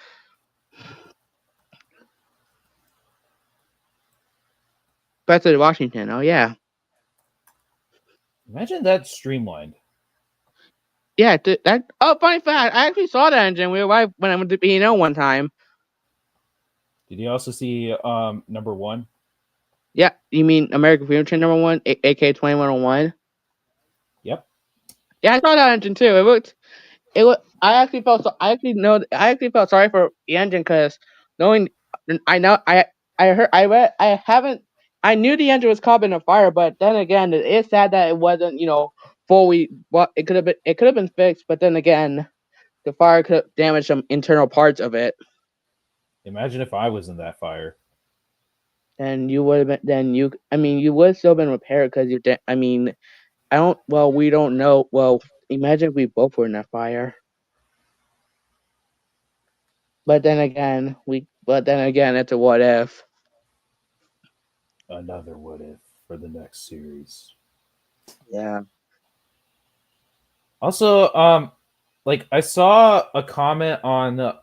President Washington, oh yeah. Imagine that streamlined. Yeah, funny fact, I actually saw that engine when I went to B&O one time. Did you also see number one? Yeah, you mean American Freedom Train number 1, AK 2101? Yep. Yeah, I saw that engine too. I actually felt sorry for the engine because I knew the engine was caught in a fire, but then again, it is sad that it wasn't, fully. Well, it could have been fixed, but then again, the fire could have damaged some internal parts of it. Imagine if I was in that fire. And you would have been. You would have still been repaired because we don't know. Well, imagine if we both were in that fire. But then again, it's a what if. Another what if for the next series. Yeah. Also, like I saw a comment on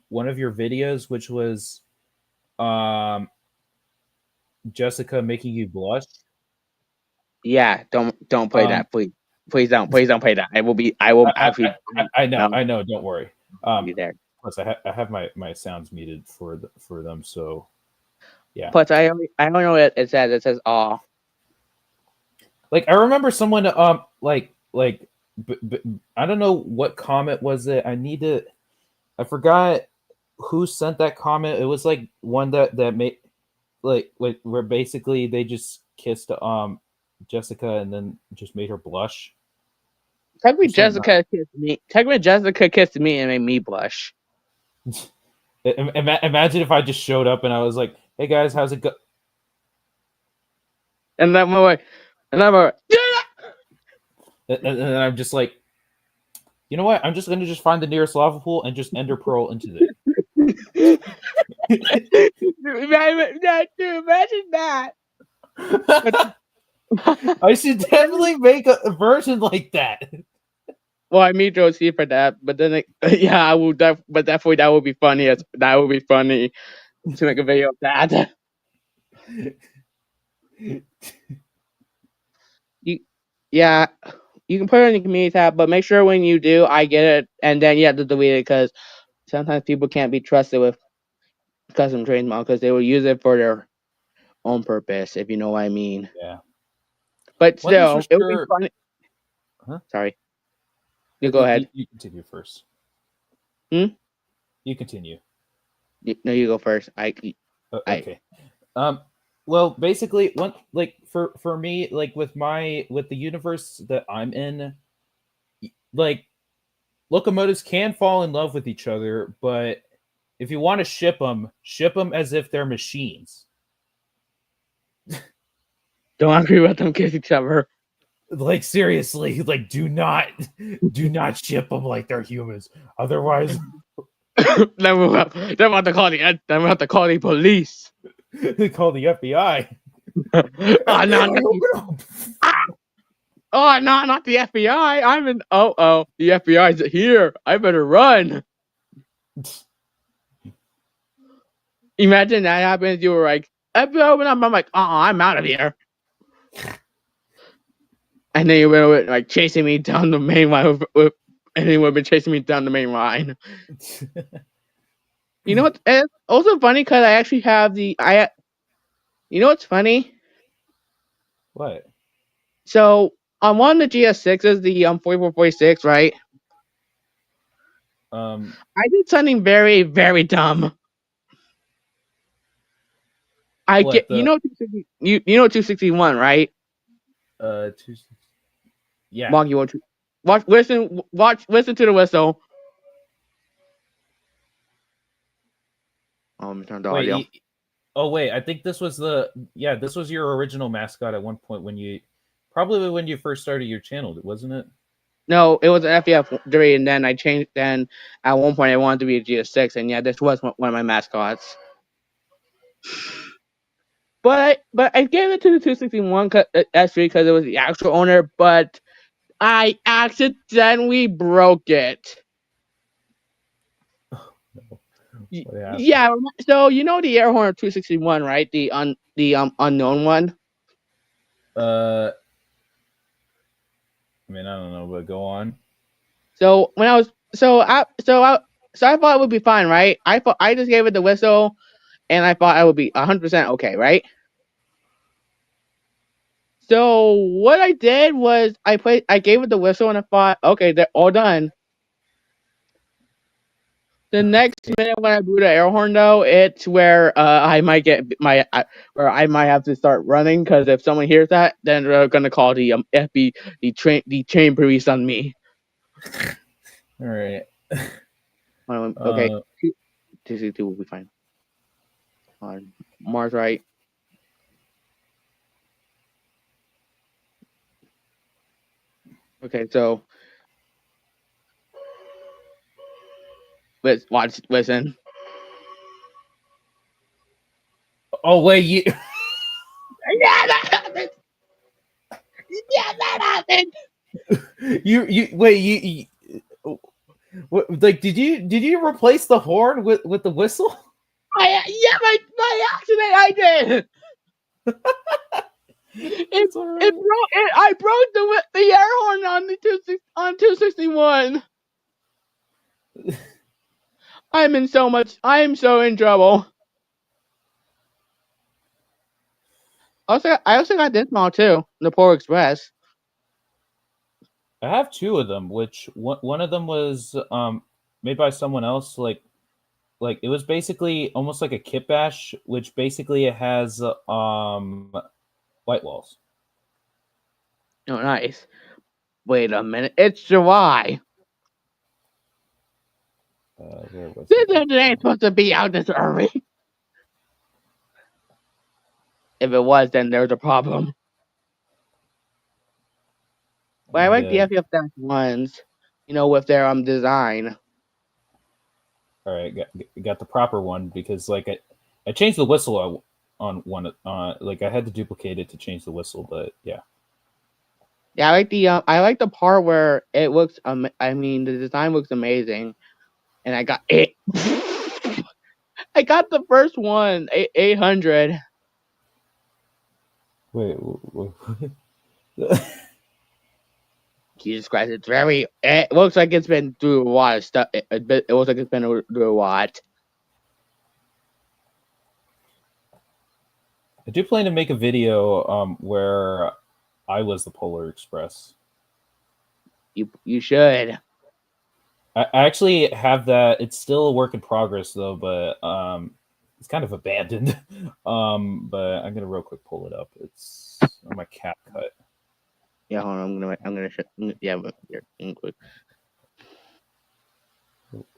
one of your videos, which was Jessica making you blush. Yeah, don't play that, please. Please don't play that. I will actually. I know. Don't worry. Be there. Plus, I have my sounds muted for them. So, yeah. Plus, I don't know what it says. It says "aw." Like I remember someone like I don't know what comment was it. I forgot who sent that comment. It was like one that made like where basically they just kissed Jessica and then just made her blush. Technically, Jessica kissed me and made me blush. Imagine if I just showed up and I was like, "Hey guys, how's it go?" And then I'm like, and I'm just like, you know what? I'm just gonna find the nearest lava pool and just ender pearl into it. Imagine that. I should definitely make a version like that. Well, I mean, Josie for that, but then, I will. But definitely, that would be funny. That would be funny to make a video of that. You can put it in the community tab, but make sure when you do, I get it, and then you have to delete it because sometimes people can't be trusted with custom train model because they will use it for their own purpose, if you know what I mean. Yeah. But still, it would be funny. Huh? Sorry. You go ahead. You continue first. You continue. No, you go first. Okay. Well, basically, one like for me, like with the universe that I'm in, like locomotives can fall in love with each other, but if you want to ship them as if they're machines. Don't agree with them kiss each other. Like seriously, like do not ship them like they're humans. Otherwise, Then we'll have to call the police. they call the FBI. Oh no, FBI, open up! oh no, not the FBI. I'm in. Oh, the FBI's here. I better run. Imagine that happens. You were like, FBI, open up. I'm like, I'm out of here. And then you were like chasing me down the main line, and then you would have been chasing me down the main line. You know what? It's also funny because I actually have You know what's funny? What? So on one of the GS6s, the 4446, right? I did something very, very dumb. I What get you know 260, you know 261, right? two, yeah. Mark, you want to listen to the whistle. Let me turn the audio. Wait. Oh wait, I think this was this was your original mascot at one point when you probably when you first started your channel, wasn't it? No, it was an FEF3, and then I changed. Then at one point, I wanted to be a GS6, and yeah, this was one of my mascots. But I gave it to the 261 S3 because it was the actual owner. But I accidentally broke it. Yeah, so you know the air horn of 261, right? The unknown one. I mean, I don't know, but go on. So when I was I thought it would be fine, right? I just gave it the whistle, and I thought I would be 100% okay, right? So what I did was I gave it the whistle, and I thought, okay, they're all done. The next minute when I blew the air horn, though, it's where I might get where I might have to start running because if someone hears that, then they're gonna call the FB the train police on me. All right. Okay, 262 will be fine. On Mars, right? Okay, so listen. Oh wait, you. Yeah, that happened. Yeah, that happened. you wait you what, like did you replace the horn with the whistle? Yeah, my accident. I did. I broke the air horn on the 261. I am so in trouble. I also got this model too, the Polar Express. I have two of them, which one of them was made by someone else. Like it was basically almost like a kit bash, which basically it has white walls. Oh, nice. Wait a minute, it's July. Where was This it? ain't supposed to be out this early. If it was, then there's a problem. But I like the FF ones, with their design. All right, got the proper one because like I changed the whistle on one like I had to duplicate it to change the whistle, but yeah. Yeah, I like the part where it looks I mean the design looks amazing, and I got it. I got the first one, 800. Wait. Jesus Christ, it looks like it's been through a lot of stuff. It looks like it's been through a lot. I do plan to make a video where I was the Polar Express. You should. I actually have that. It's still a work in progress though, but it's kind of abandoned. But I'm gonna real quick pull it up. It's on my CapCut. Yeah, hold on. I'm gonna yeah, but here, quick.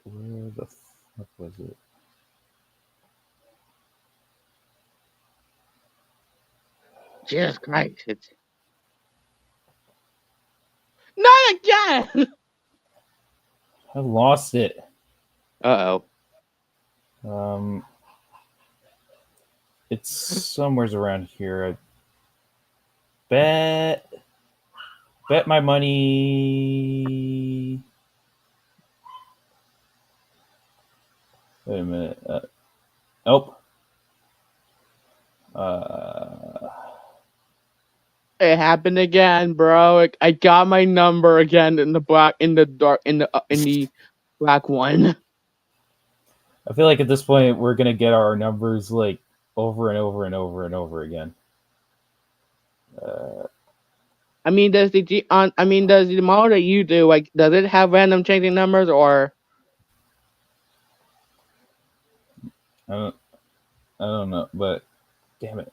Where the fuck was it? Jesus Christ! It's not again. I lost it. Uh-oh. It's somewhere's around here. I bet my money. Wait a minute. Nope. It happened again, bro. I got my number again in the black, in the dark, in the black one. I feel like at this point we're gonna get our numbers like over and over and over and over again. I mean, does the model that you do, like, does it have random changing numbers, or? I don't know, but damn it.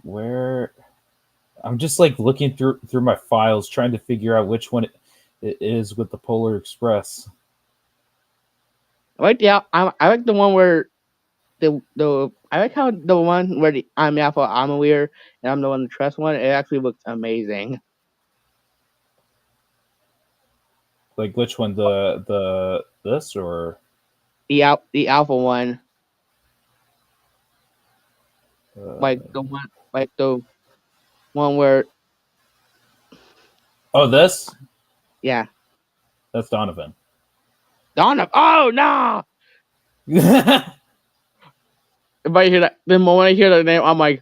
Where I'm just like looking through my files, trying to figure out which one it is with the Polar Express. I like the one where I like how the one where I'm Alpha, I'm Weird, and I'm the one to trust one. It actually looks amazing. Like which one? The this or The Alpha one, like the one where. Oh, this? Yeah. That's Donovan. Donovan. Oh no! If I hear that, the moment I hear that name, I'm like,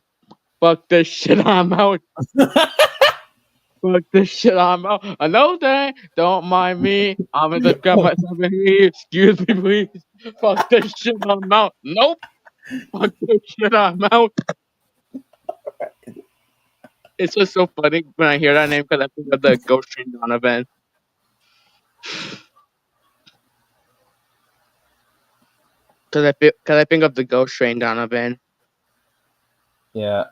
fuck this shit, I'm out. Fuck this shit, I'm out. Another thing, don't mind me. I'm gonna just grab myself in here. Excuse me, please. Fuck this shit, I'm out. Nope. Fuck this shit, I'm out. It's just so funny when I hear that name because I think of the Ghost Train Donovan. Because I think of the Ghost Train Donovan. Yeah.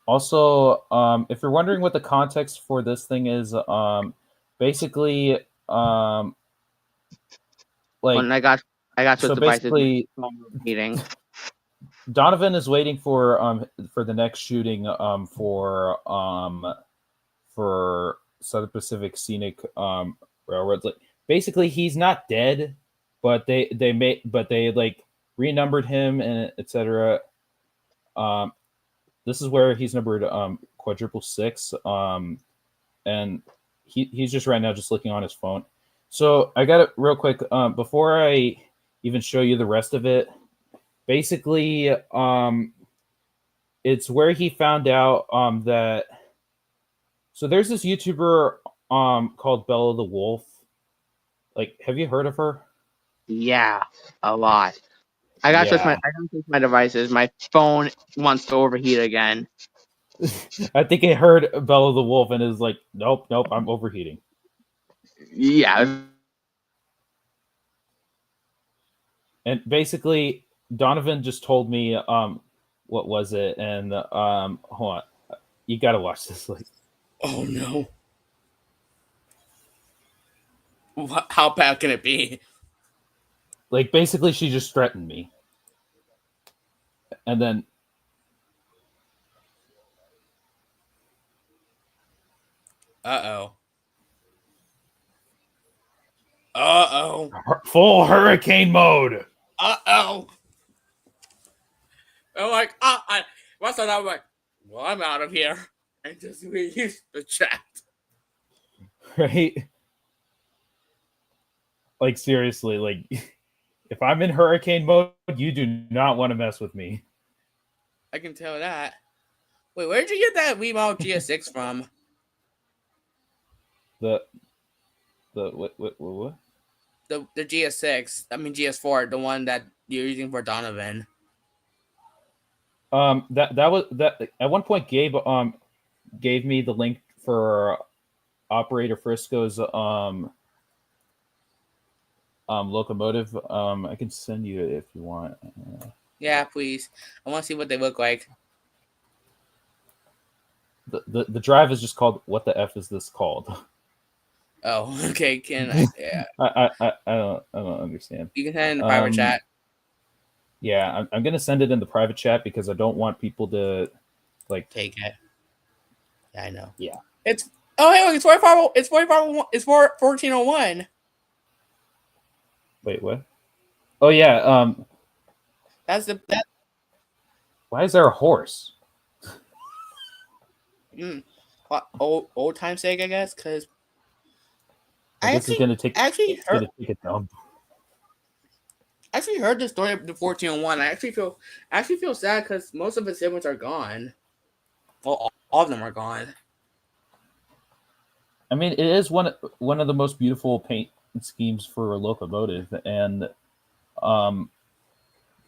Also, if you're wondering what the context for this thing is, basically, like when I got so devices basically, meeting. Donovan is waiting for the next shooting for Southern Pacific Scenic Railroads. Like basically, he's not dead, but they like renumbered him and etc. This is where he's numbered quadruple 6. And he's just right now just looking on his phone. So I got it real quick before I even show you the rest of it. Basically, it's where he found out that. So there's this YouTuber called Bella the Wolf. Like, have you heard of her? Yeah, a lot. I gotta switch my devices. My phone wants to overheat again. I think it heard Bella the Wolf and is like, nope, I'm overheating. Yeah. And basically, Donovan just told me, what was it? And hold on, you gotta watch this. Like, oh no, how bad can it be? Like, basically, she just threatened me, and then. Uh-oh. Uh-oh. Full hurricane mode. Uh-oh. I'm like, what's that? I'm like, well, I'm out of here. And just leave the chat. Right? Like, seriously, like, if I'm in hurricane mode, you do not want to mess with me. I can tell that. Wait, where'd you get that Weemow GS6 from? What? The GS6. I mean GS4, the one that you're using for Donovan. That was that at one point Gabe gave me the link for Operator Frisco's locomotive. I can send you it if you want. Yeah, please. I want to see what they look like. The drive is just called "What the F is this called?" Oh, okay. Can I? Yeah, I don't understand. you can send it in the private chat. Yeah, I'm gonna send it in the private chat because I don't want people to like Take it. Yeah, I know. Yeah. It's hey look, it's 45. It's 45. It's 1401. Wait, what? Oh yeah. That's the that. Why is there a horse? Old time sake, I guess, because I guess it's gonna take actually heard a dump. actually heard the story of the 1401. I actually feel sad because most of his siblings are gone. Well, all of them are gone. I mean, it is one of the most beautiful paint schemes for a locomotive, and although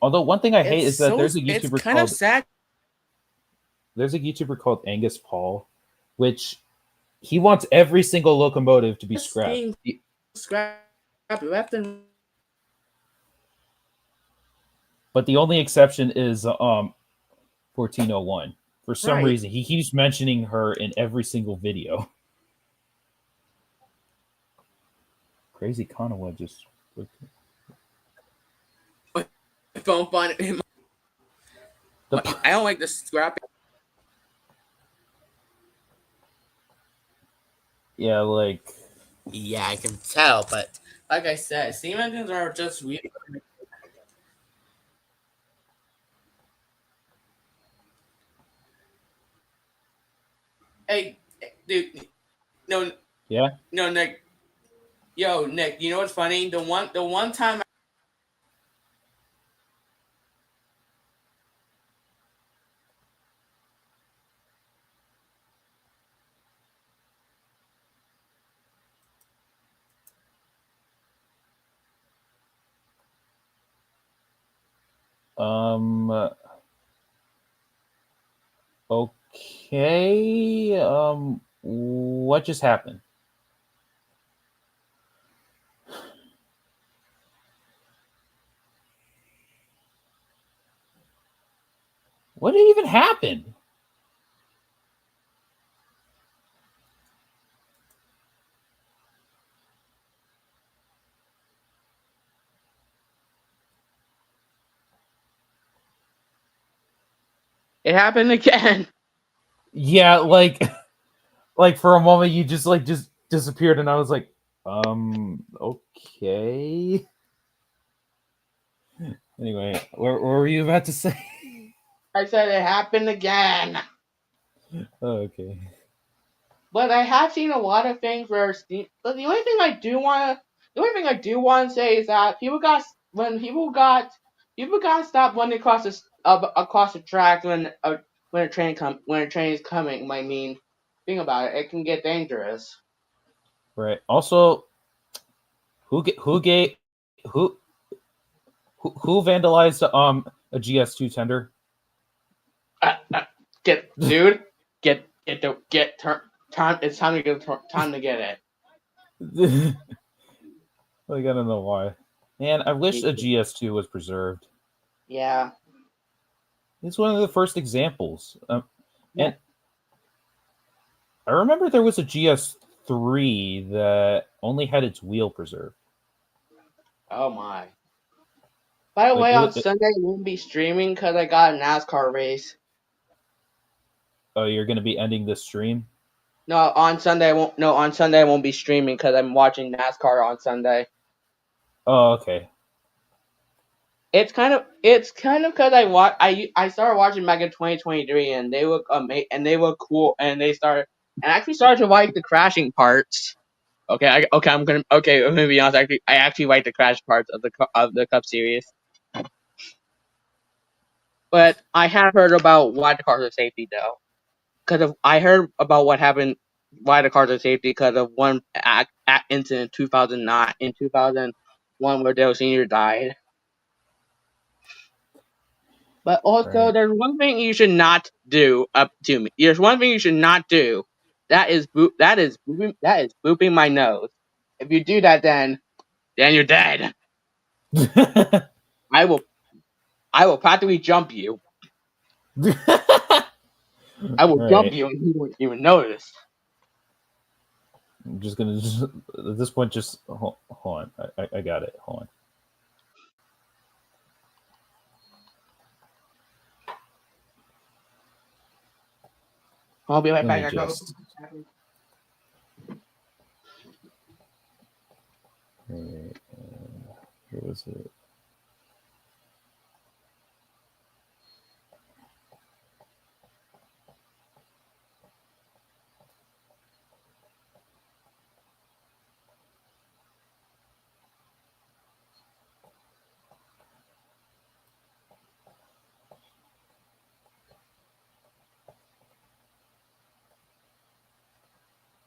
one thing I hate is that there's a YouTuber it's kind of sad. There's a YouTuber called Angus Paul, which he wants every single locomotive to be scrapped. Scrapped left and. But the only exception is 1401. For some reason, he keeps mentioning her in every single video. Crazy Kanawa just. Don't find it. I don't like the scrapping. Yeah, like. Yeah, I can tell, but like I said, steam engines are just really. Hey, dude. No. Yeah. No, Nick. Yo, Nick. You know what's funny? The one time. Okay. What just happened? What did even happen? It happened again. Yeah, like for a moment you just disappeared, and I was like, okay. Anyway, what were you about to say? I said it happened again. Oh, okay. But I have seen a lot of things where Steam. But the only thing I do want to say is that people got stopped running across the track when a train is coming. I mean, think about it. It can get dangerous. Right. Also, who vandalized a GS2 tender? Time. It's time to get it. Like, I don't know why. Man, I wish a GS2 was preserved. Yeah. It's one of the first examples. And I remember there was a GS3 that only had its wheel preserved. Oh my. By the way, on Sunday I won't be streaming because I got a NASCAR race. Oh, you're going to be ending this stream? No, on Sunday I won't. No, on Sunday I won't be streaming because I'm watching NASCAR on Sunday. Oh, okay. It's kind of because I started watching back in 2023 and they look amazing and they look cool and I actually started to like the crashing parts. I'm gonna be honest. I actually like the crash parts of the Cup Series. But I have heard about why the cars are safety though, I heard about what happened, why the cars are safety because of one incident in 2001 where Dale Senior died. But also, there's one thing you should not do. There's one thing you should not do. That is booping my nose. If you do that, then you're dead. I will I will practically jump you. I will jump you, and you won't even notice. I'm just gonna at this point just hold on. I got it. Hold on. I'll be right Let back. me just. Where was it?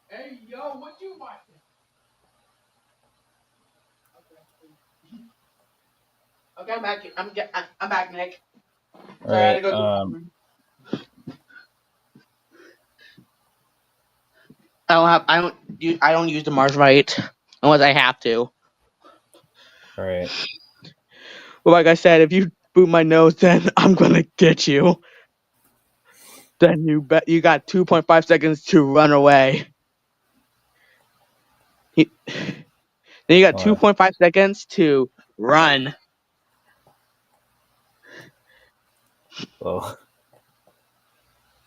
Hey, yo, what you watching? Okay, I'm back. I'm back, Nick. All Sorry, I had right. to go. I don't use the Mars right unless I have to. All right. Well, like I said, if you boot my nose, then I'm gonna get you. Then you got 2.5 seconds to run away. Then you got 2.5 seconds to run. Well,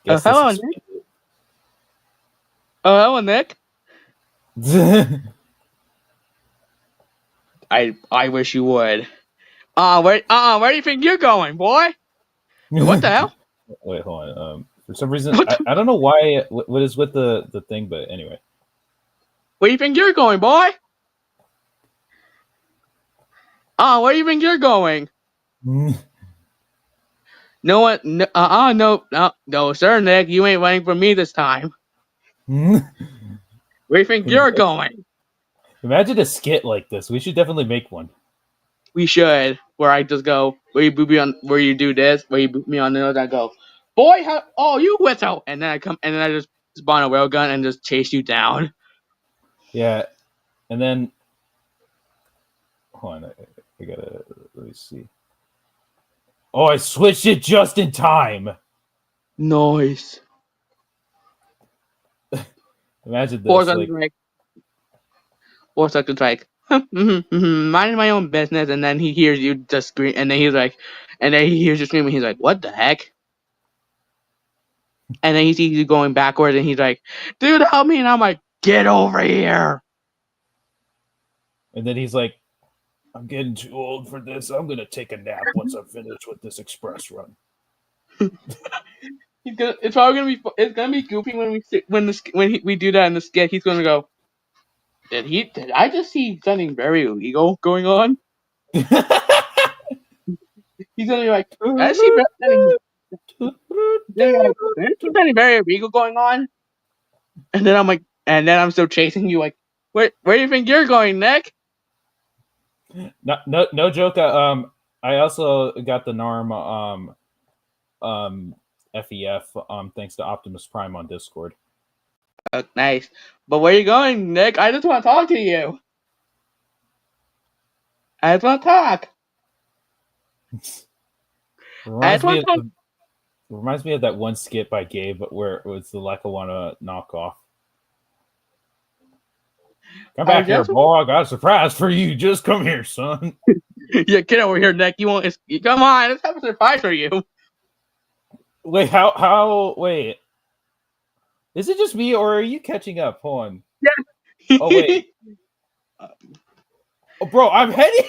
Hello, Nick. Hello, Nick. I wish you would. Where do you think you're going, boy? What the hell? Wait, hold on. For some reason, I don't know why. What is with the thing? But anyway. Where do you think you're going, boy? Where do you think you're going? No one. No, sir, Nick. You ain't running from me this time. Where do you think you're going? Imagine a skit like this. We should definitely make one. We should. Where I just go. Where you boot me on. Where you do this. Where you boot me on the nose. I go, boy. You whistle. And then I come. And then I just spawn a railgun and just chase you down. Yeah, and then hold on. I gotta let me see. Oh, I switched it just in time. Nice. Imagine this. Or seconds like, minding my own business, and then he hears you just scream, and then he hears you screaming. He's like, "What the heck?" And then he sees you going backwards, and he's like, "Dude, help me!" And I'm like, "Get over here!" And then he's like, "I'm getting too old for this. I'm gonna take a nap once I'm finished with this express run." It's gonna be goofy when we do that in the skit. He's gonna go, Did I just see something very illegal going on? He's gonna be like, I see something very illegal going on. And then I'm still chasing you. Like, where do you think you're going, Nick? No joke. I also got the NARM FEF thanks to Optimus Prime on Discord. Nice. But where are you going, Nick? I just want to talk to you. I just want to talk. Reminds me of that one skit by Gabe where it was the Lackawanna knockoff. Come back here, boy. I got a surprise for you. Just come here, son. Yeah, get over here, Nick. Come on. Let's have a surprise for you. Wait, wait. Is it just me, or are you catching up? Hold on. Yeah. Oh, wait. Oh, bro, I'm heading...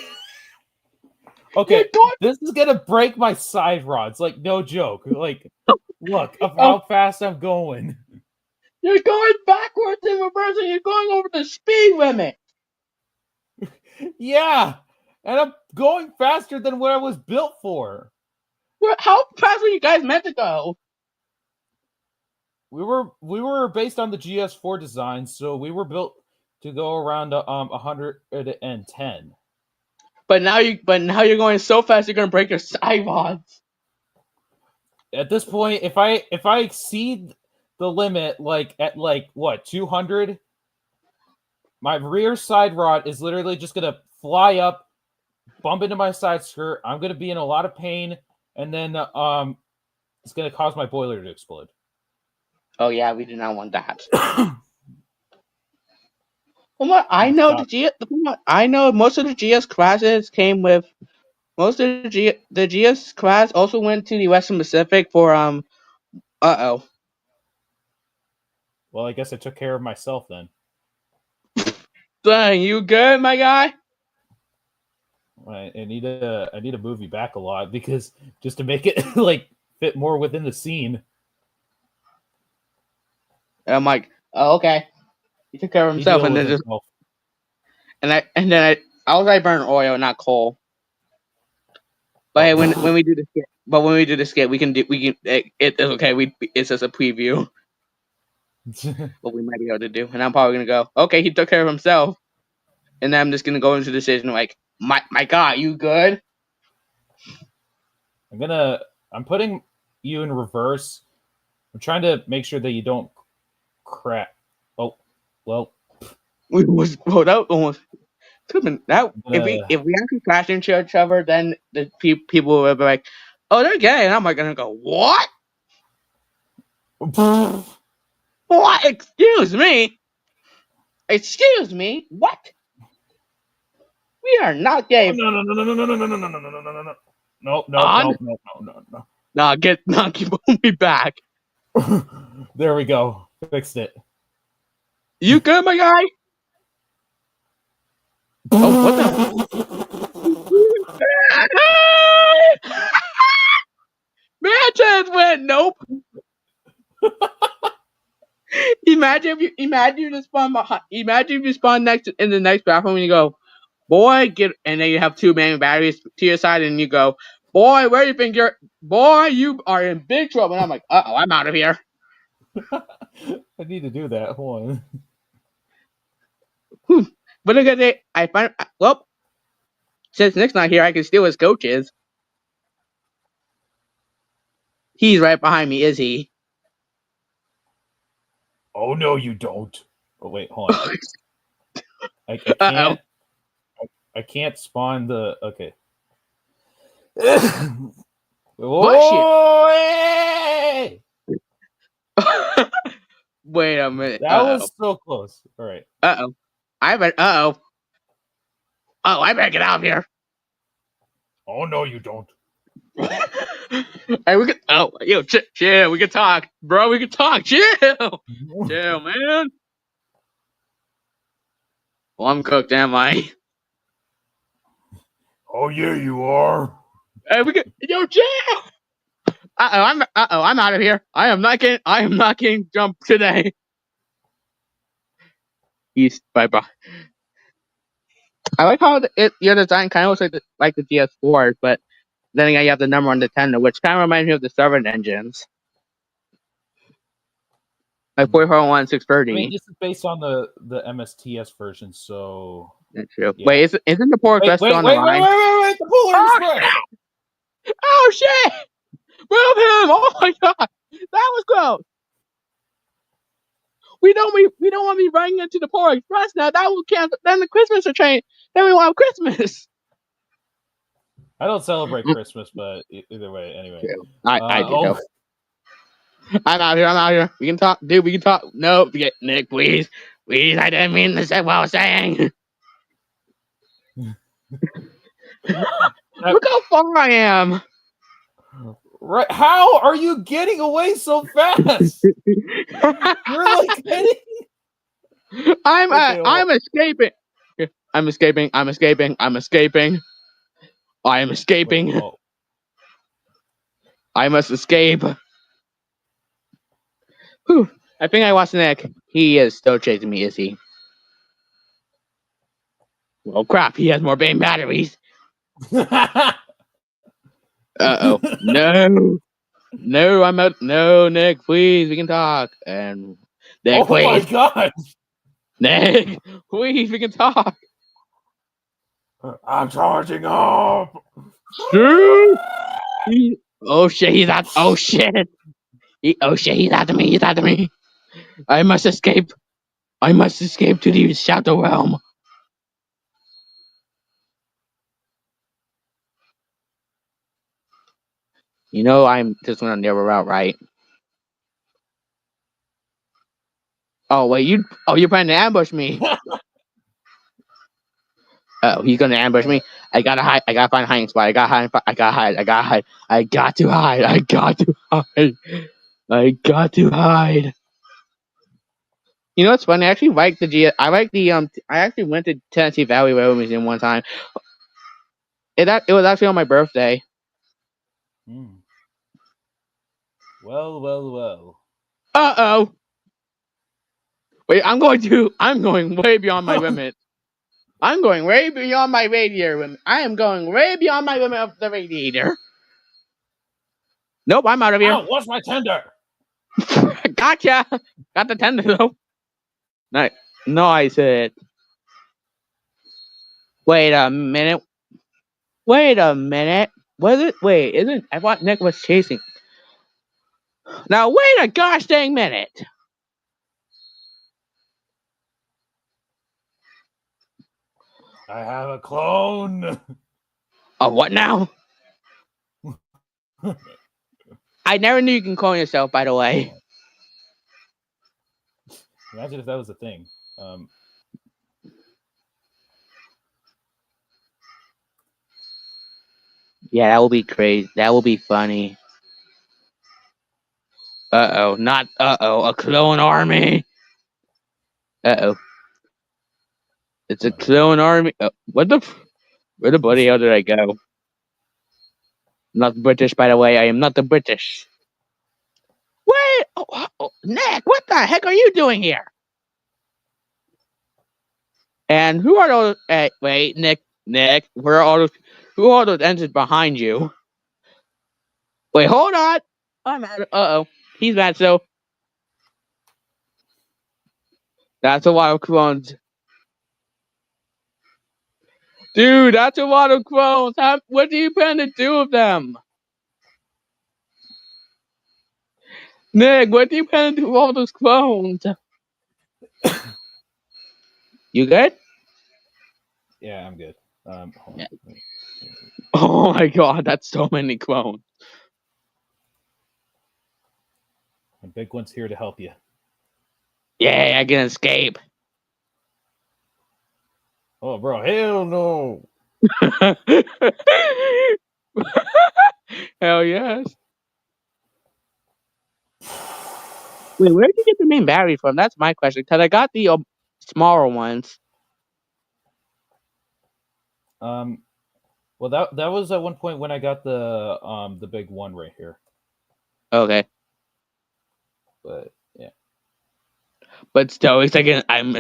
Okay, this is going to break my side rods. Like, no joke. Like, look of how fast I'm going. You're going backwards and reversing. You're going over the speed limit. Yeah, and I'm going faster than what I was built for. How fast were you guys meant to go? We were based on the GS4 design, so we were built to go around 110. But now you're going so fast you're gonna break your side rods. At this point, if I exceed the limit, like at 200, my rear side rod is literally just gonna fly up, bump into my side skirt. I'm gonna be in a lot of pain, and then it's gonna cause my boiler to explode. Oh yeah, we do not want that. From what I know, I know most of the GS classes came with most of the GS class also went to the Western Pacific for Uh-oh. Well, I guess I took care of myself then. Dang, you good, my guy? I need to move you back a lot because just to make it like fit more within the scene. And I'm like, oh, okay. He took care of himself, and then just I was like burn oil, not coal. But hey, when we do the skit, we can it's okay. It's just a preview. What we might be able to do, and I'm probably gonna go. Okay, he took care of himself, and then I'm just gonna go into the decision like, my God, you good? I'm putting you in reverse. I'm trying to make sure that you don't crack. Oh, well. That almost could have been that. If we actually crashed into each other, then the people would be like, "Oh, they're gay," and I'm like gonna go, "What? What? Excuse me? Excuse me? What? We are not gay." No. Nah, keep me back. There we go. Fixed it. You good, my guy? Oh, what the? Man just went nope. Imagine if you spawn behind. Imagine if you spawn in the next bathroom and you go, boy, and then you have 2 manual batteries to your side, and you go, boy, where you think you're? Boy, you are in big trouble. And I'm like, uh-oh, I'm out of here. I need to do that. Hold on. But look at it. I find since Nick's not here, I can steal his coaches. He's right behind me, is he? Oh no, you don't. Oh wait, hold on. I can't. I can't spawn the. Okay. Wait a minute. That was so close. All right. Oh, I better get out of here. Oh no, you don't. Hey, chill. We can talk, bro. We can talk. Chill, man. Well, I'm cooked, am I? Oh yeah, you are. Hey, chill. I'm out of here. I am not getting jumped today. Bye. I like how your design kind of looks like the GS4, but then again, you have the number on Nintendo, which kind of reminds me of the server engines. Like 4401 630. I mean, this is based on the MSTS version, so that's true. Yeah. Wait, isn't the Polar Express on the line? Wait! The Polar Express! Oh shit! Move him! Oh my God, that was close. We don't want to be running into the Polar Express now. That will cancel. Then the Christmas are changed. Then we want Christmas. I don't celebrate Christmas, but either way, anyway. I do. I'm out here. We can talk, dude. We can talk. No, Nick, please. I didn't mean to say what I was saying. Look how far I am. Right? How are you getting away so fast? You're like getting... I'm escaping. I'm escaping. I am escaping. Wait, I must escape. Whew. I think I lost Nick. He is still chasing me, is he? Well, crap. He has more Bane batteries. Uh-oh. No, I'm out. No, Nick, please. We can talk. And Nick, please. Oh, my God. Nick, please. We can talk. I'm charging up. Shoot. Oh, shit. He's out. Oh, shit. He's after me. I must escape to the Shadow Realm. You know I'm just gonna never route, right? Oh wait, you're planning to ambush me. Oh, he's gonna ambush me. I gotta hide. I gotta find a hiding spot. I gotta hide. I gotta hide. I gotta hide. I got to hide. I got to hide. I got to hide. You know what's funny? I actually like the I like the I actually went to Tennessee Valley Railroad Museum one time. It was actually on my birthday. Well, well, well. Oh. Wait, I'm going way beyond my limit. I'm going way beyond my radiator limit. I am going way beyond my limit of the radiator. Nope, I'm out of here. Oh, what's my tender? Gotcha. Got the tender though. No, I said. Wait a minute. What is it? Wait, isn't I thought Nick was chasing. Now wait a gosh dang minute. I have a clone. Oh, what now? I never knew you can clone yourself, by the way. Imagine if that was a thing. Yeah, that will be crazy. That will be funny. Not a clone army. It's a clone army. Where the bloody hell did I go? Not British, by the way. I am not the British. Wait, Nick, what the heck are you doing here? And who are those? Wait, Nick, who are those engines behind you? Wait, hold on. I'm mad. He's mad. So that's a lot of clones. Dude, that's a lot of clones. What do you plan to do with them? Nick, what do you plan to do with all those clones? You good? Yeah, I'm good. Hold on. Oh my god, that's so many clones. The big one's here to help you. Yeah, I can escape. Oh, bro, hell no. Hell yes. Wait, where did you get the main battery from? That's my question. Because I got the smaller ones. Well, that was at one point when I got the big one right here. Okay. But yeah. But still, it's like I'm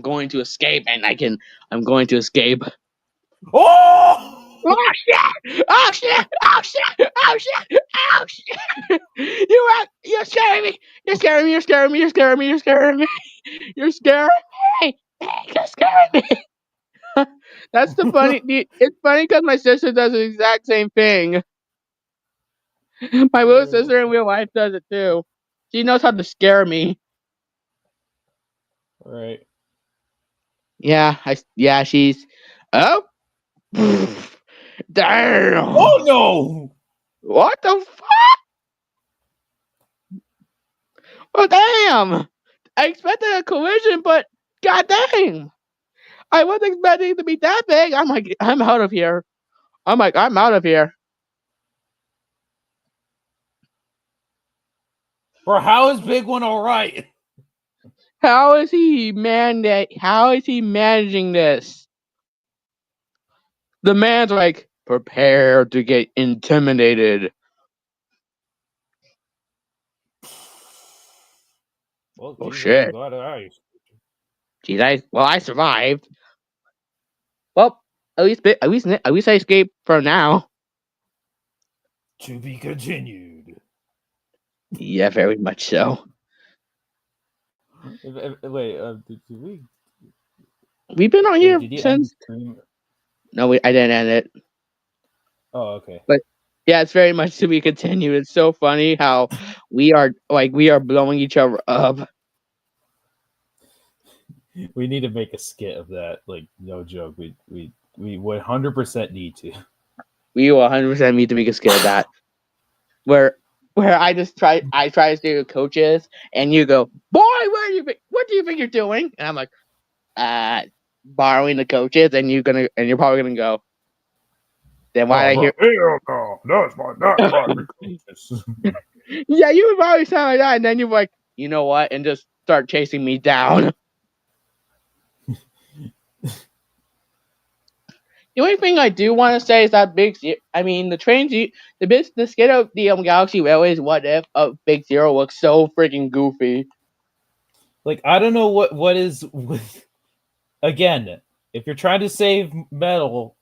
going to escape, and I'm going to escape. Oh! Oh shit! Oh shit! Oh shit! Oh shit! Oh shit! You're scaring me! You're scaring me! You're scaring me! You're scaring me! You're scaring me! You're scaring me! You're scaring me! That's the funny. It's funny because my sister does the exact same thing. My little sister in real life does it too. She knows how to scare me. All right. Yeah, she's. Oh. Damn. Oh no! What the fuck? Well, damn. I expected a collision, but god dang. I wasn't expecting it to be that big. I'm like, I'm out of here. I'm out of here. Bro, how is Big One all right? How is he managing this? The man's like, prepare to get intimidated. Well, Oh geez, shit. I'm glad Jeez, I survived. Well, at least I escaped for now. To be continued. Yeah, very much so. Wait, did we? We've been on here Did you end the since. stream? No, I didn't end it. Oh, okay. But yeah, it's very much to be continued. It's so funny how we are blowing each other up. We need to make a skit of that. Like, no joke. We 100% need to. We will 100% need to make a skit of that. where I try to do coaches, and you go, boy, what do you think you're doing? And I'm like, borrowing the coaches, and you're probably gonna go. Then why did I hear? Hell no, that's my coaches. Yeah, you would probably sound like that, and then you're like, you know what, and just start chasing me down. The only thing I do want to say is that the skit of the Galaxy Railways What If of Big Zero looks so freaking goofy. Like, I don't know what is with. Again, if you're trying to save metal,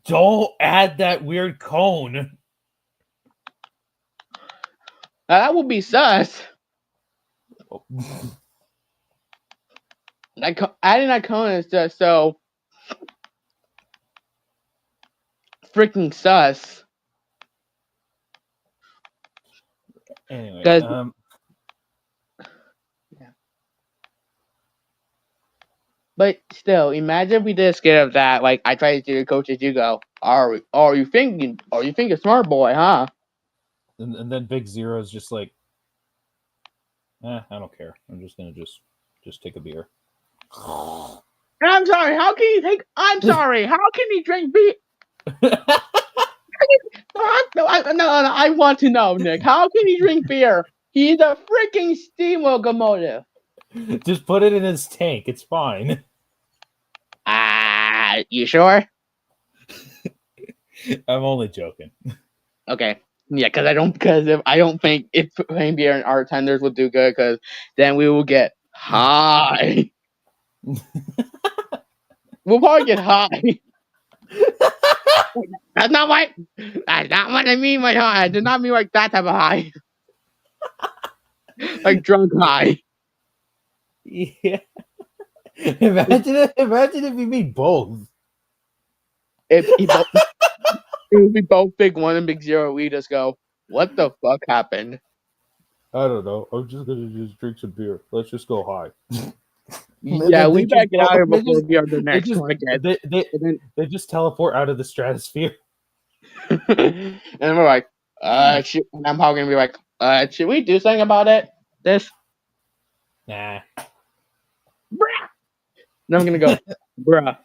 don't add that weird cone. Now, that would be sus. Adding that cone is just so freaking sus. Anyway, 'Cause- But still, imagine if we did a skit of that. Like, I try to do the coaches, you go, are you thinking smart boy, huh? and then Big Zero is just like, I don't care. I'm just gonna just take a beer. And I'm sorry, how can you think? I'm sorry, how can he drink beer? No, I want to know, Nick. How can he drink beer? He's a freaking steam locomotive. Just put it in his tank. It's fine. You sure? I'm only joking. Okay. Yeah, because I don't think if putting beer in our tenders would do good, because then we will get high. We'll probably get high. That's not what I mean by high. I did not mean like that type of high. Like drunk high. Yeah. Imagine if you mean both. It would be both Big One and Big Zero. We just go, what the fuck happened? I don't know. I'm just gonna drink some beer. Let's just go high. Yeah, we better get out of here before we are the next one again. They just teleport out of the stratosphere. And we're like, and I'm probably gonna be like, should we do something about it? This? Nah. Bruh. And I'm gonna go, bruh.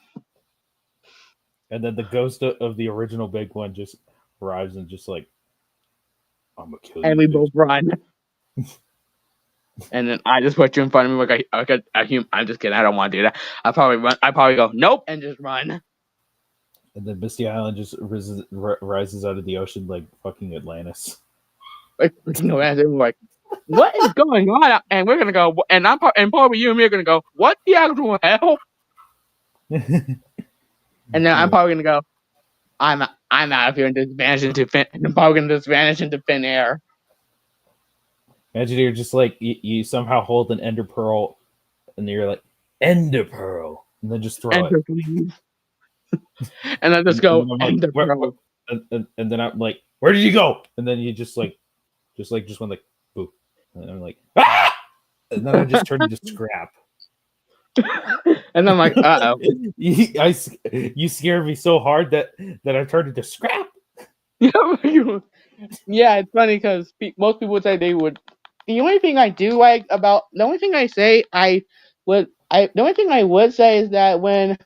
And then the ghost of the original Big One just arrives and just like, I'm gonna kill you. And we both run. And then I just put you in front of me like I'm just kidding. I don't want to do that. I probably go nope and just run. And then Misty Island just rises out of the ocean like fucking Atlantis. Like, we're like, what is going on? And we're gonna go, and probably you and me are gonna go, what the actual hell? And then I'm probably gonna go, I'm out of here and just vanish into I'm probably gonna just vanish into thin air. Imagine you're just like you somehow hold an Ender Pearl, and you're like Ender Pearl, and then just throw Enter, it. please. And then just go and Ender Pearl. And then I'm like, where did you go? And then you just went like boo, and I'm like, ah! And then I just turned into scrap. And I'm like, uh-oh. You scared me so hard that I turned into scrap. Yeah, it's funny because most people would say they would. The only thing I do like about the only thing I say the only thing I would say is that when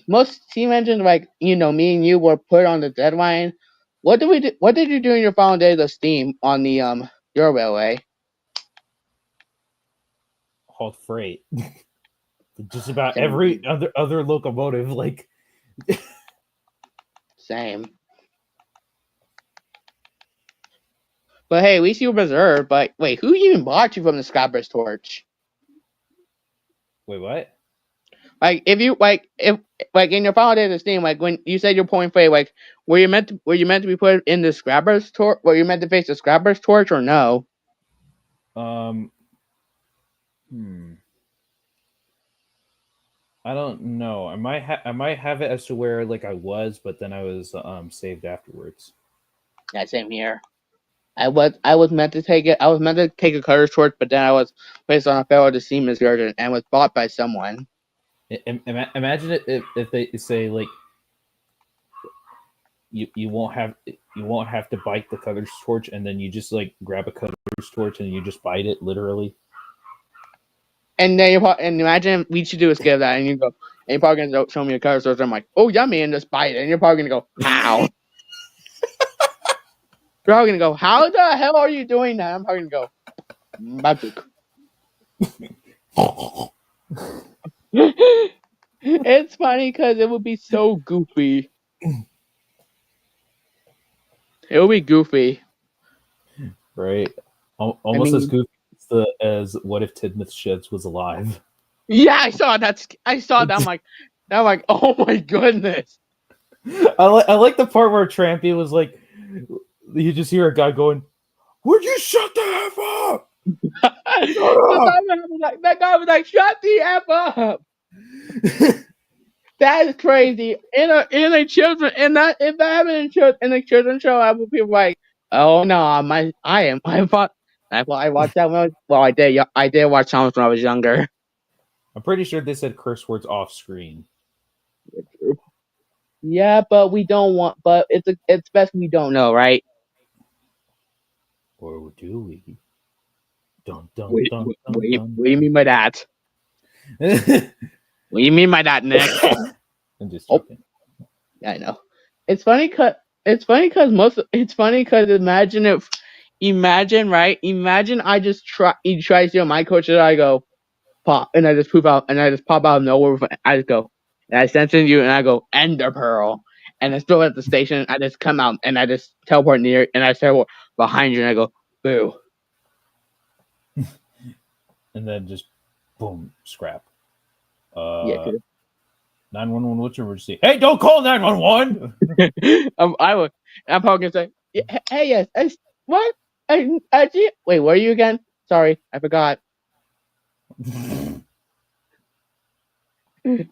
most team engines like me and you were put on the deadline, what did you do in your final days of Steam on the your railway? Hauled freight. Just about every other locomotive, like same. But hey, at least you were reserved. But wait, who even bought you from the Skyburst Torch? Wait, what? Like if in your final days of Steam, like when you said your point freight, like were you meant to be put in the Scrapper's Torch? Were you meant to face the Scrapper's Torch or no? I don't know. I might have it as to where like I was, but then I was saved afterwards. Yeah, same here. I was meant to take it. I was meant to take a Cutter's Torch, but then I was placed on a failure to Steam excursion and was bought by someone. Imagine if they say like you won't have you won't have to bite the cutter's torch, and then you just like grab a cutter's torch and you just bite it literally. And then and imagine we should do a skit of that, and you go, and you're probably gonna show me a color source. I'm like, oh yummy, and just bite it, and you're probably gonna go, how? You're probably gonna go, how the hell are you doing that? I'm probably gonna go, magic. It's funny because it would be so goofy. It would be goofy, right? Almost as mean- goofy as what if Tidmouth Sheds was alive. Yeah, I saw that. I'm like, oh my goodness. I like the part where Trampy was like, you just hear a guy going, "Would you shut the F up?" That guy was like, shut the F up. That is crazy. In a children if that happened in a children's show, I would be like, oh no, I watched that one. Well, I did watch songs when I was younger. I'm pretty sure they said curse words off screen. Yeah, but we don't want. But it's best we don't know, right? Or do we? Dun dun What dun do dun. you mean by that? What do you mean by that, Nick? I'm just Oh. joking. Yeah, I know. It's funny because imagine I just he tries to steal my coach and I go pop and I just pop out of nowhere. I just go and I sense in you and I go Ender Pearl and I still at the station. I just come out and I just teleport near and I teleport behind you and I go boo. And then just boom, scrap. Yeah, 'cause 911, what's your emergency? Hey, don't call 911! I'm probably gonna say, hey, yes, what? Wait, where are you again? Sorry, I forgot. If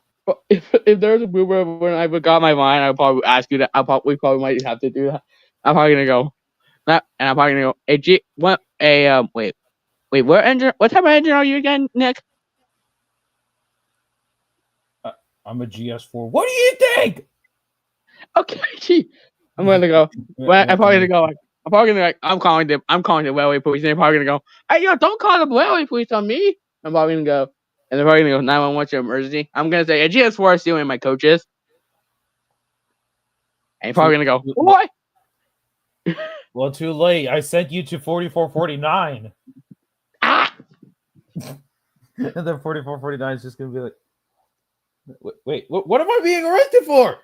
there's a boomer when I forgot my mind, I'll probably ask you that. We probably might have to do that. I'm probably gonna go, and I'm probably gonna go. Hey, wait, what engine? What type of engine are you again, Nick? I'm a GS4. What do you think? Okay, gee, I'm gonna go. Well, I'm probably gonna go. I'm probably gonna I'm calling the railway police, and they're probably gonna go. Hey, yo, don't call the railway police on me. I'm probably gonna go, and they're probably gonna go 911. What's your emergency? I'm gonna say a GS4 is stealing my coaches, and you're probably gonna go what? Well, too late. I sent you to 4449. Ah! And then 4449 is just gonna be like, wait, what am I being arrested for?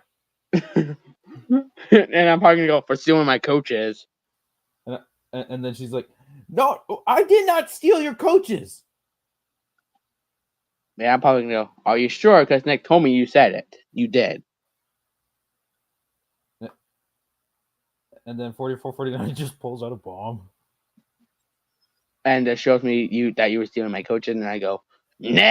And I'm probably gonna go for stealing my coaches. And then she's like, no, I did not steal your coaches. Yeah, I'm probably gonna go. Are you sure? Because Nick told me you said it. You did. And then 4449 just pulls out a bomb. And it shows me that you were stealing my coaches, and I go, Nick!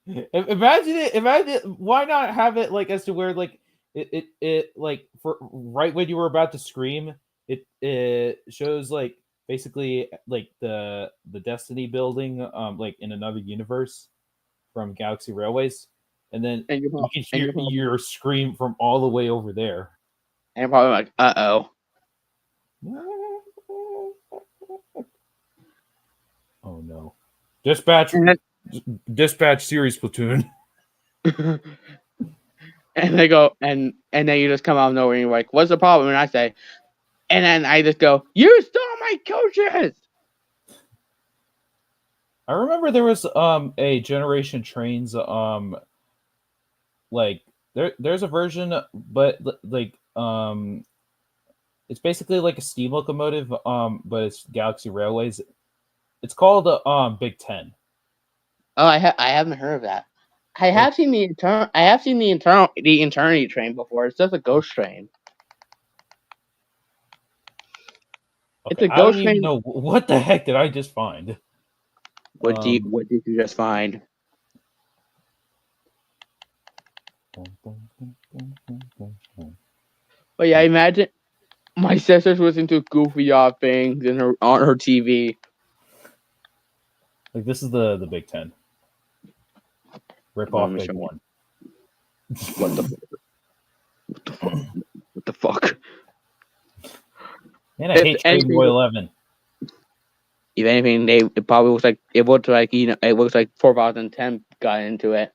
Imagine it. Why not have it like as to where like it like for right when you were about to scream, it shows like basically like the Destiny building like in another universe from Galaxy Railways, and then you can hear your scream from all the way over there. And you're probably like, uh-oh. Oh no. Dispatch series platoon. And they go, and then you just come out of nowhere and you're like, what's the problem? And I say, and then I just go, you stole my coaches! I remember there was a Generation Trains like there's a version, but like it's basically like a steam locomotive, but it's Galaxy Railways. It's called Big Ten. Oh, I haven't heard of that. I have seen the Eternity train before. It's just a ghost train. Okay, It's a ghost train. No, what the heck did I just find? What did you just find? But yeah, imagine my sister's listening to goofy off things on her TV. Like this is the Big Ten. Rip off Big One. What the What the fuck? Man, I If hate Trading anything, Boy 11. if anything, it probably looks like it looks like it looks like 4010 got into it.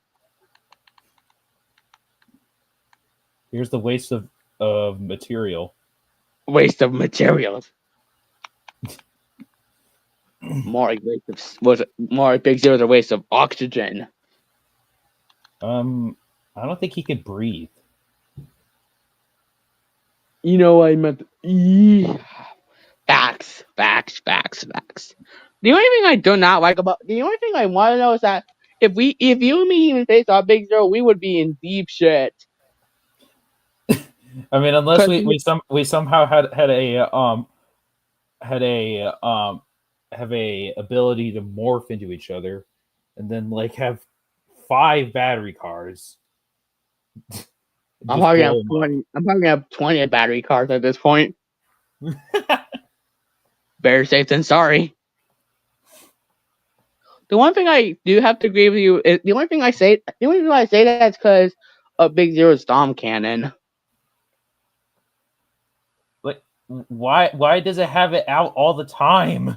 Here's the waste of material. Waste of materials. More like Big Zero's a waste of oxygen. I don't think he could breathe. You know what I meant. Facts. The only thing I do not like about the only thing I want to know is that if you and me even faced off Big Zero, we would be in deep shit. I mean, unless we somehow had a ability to morph into each other, and then like have 5 battery cars. I'm probably gonna have 20 battery cars at this point. Better safe than sorry. The one thing I do have to agree with you is the only reason I say that is because of Big Zero's Storm Cannon. Like, why does it have it out all the time?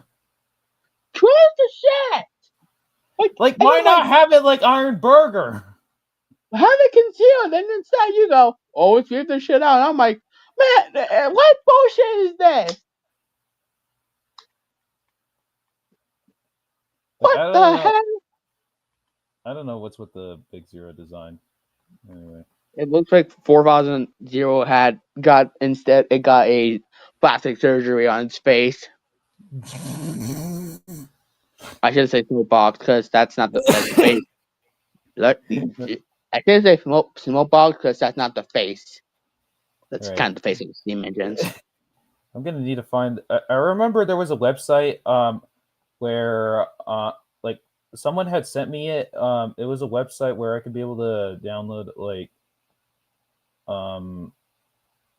Where's the shit? Like why not have it like Iron Burger? Have it concealed, and instead you go, oh, let's rip this shit out. And I'm like, man, what bullshit is this? What the hell? I don't know what's with the Big Zero design. Anyway, it looks like 4000 got a plastic surgery on its face. I should say small box because that's not the face. I should say small box because that's not the face. That's right. kind of the face of the steam engines. I'm gonna need to find. I remember there was a website where like someone had sent me it. It was a website where I could be able to download like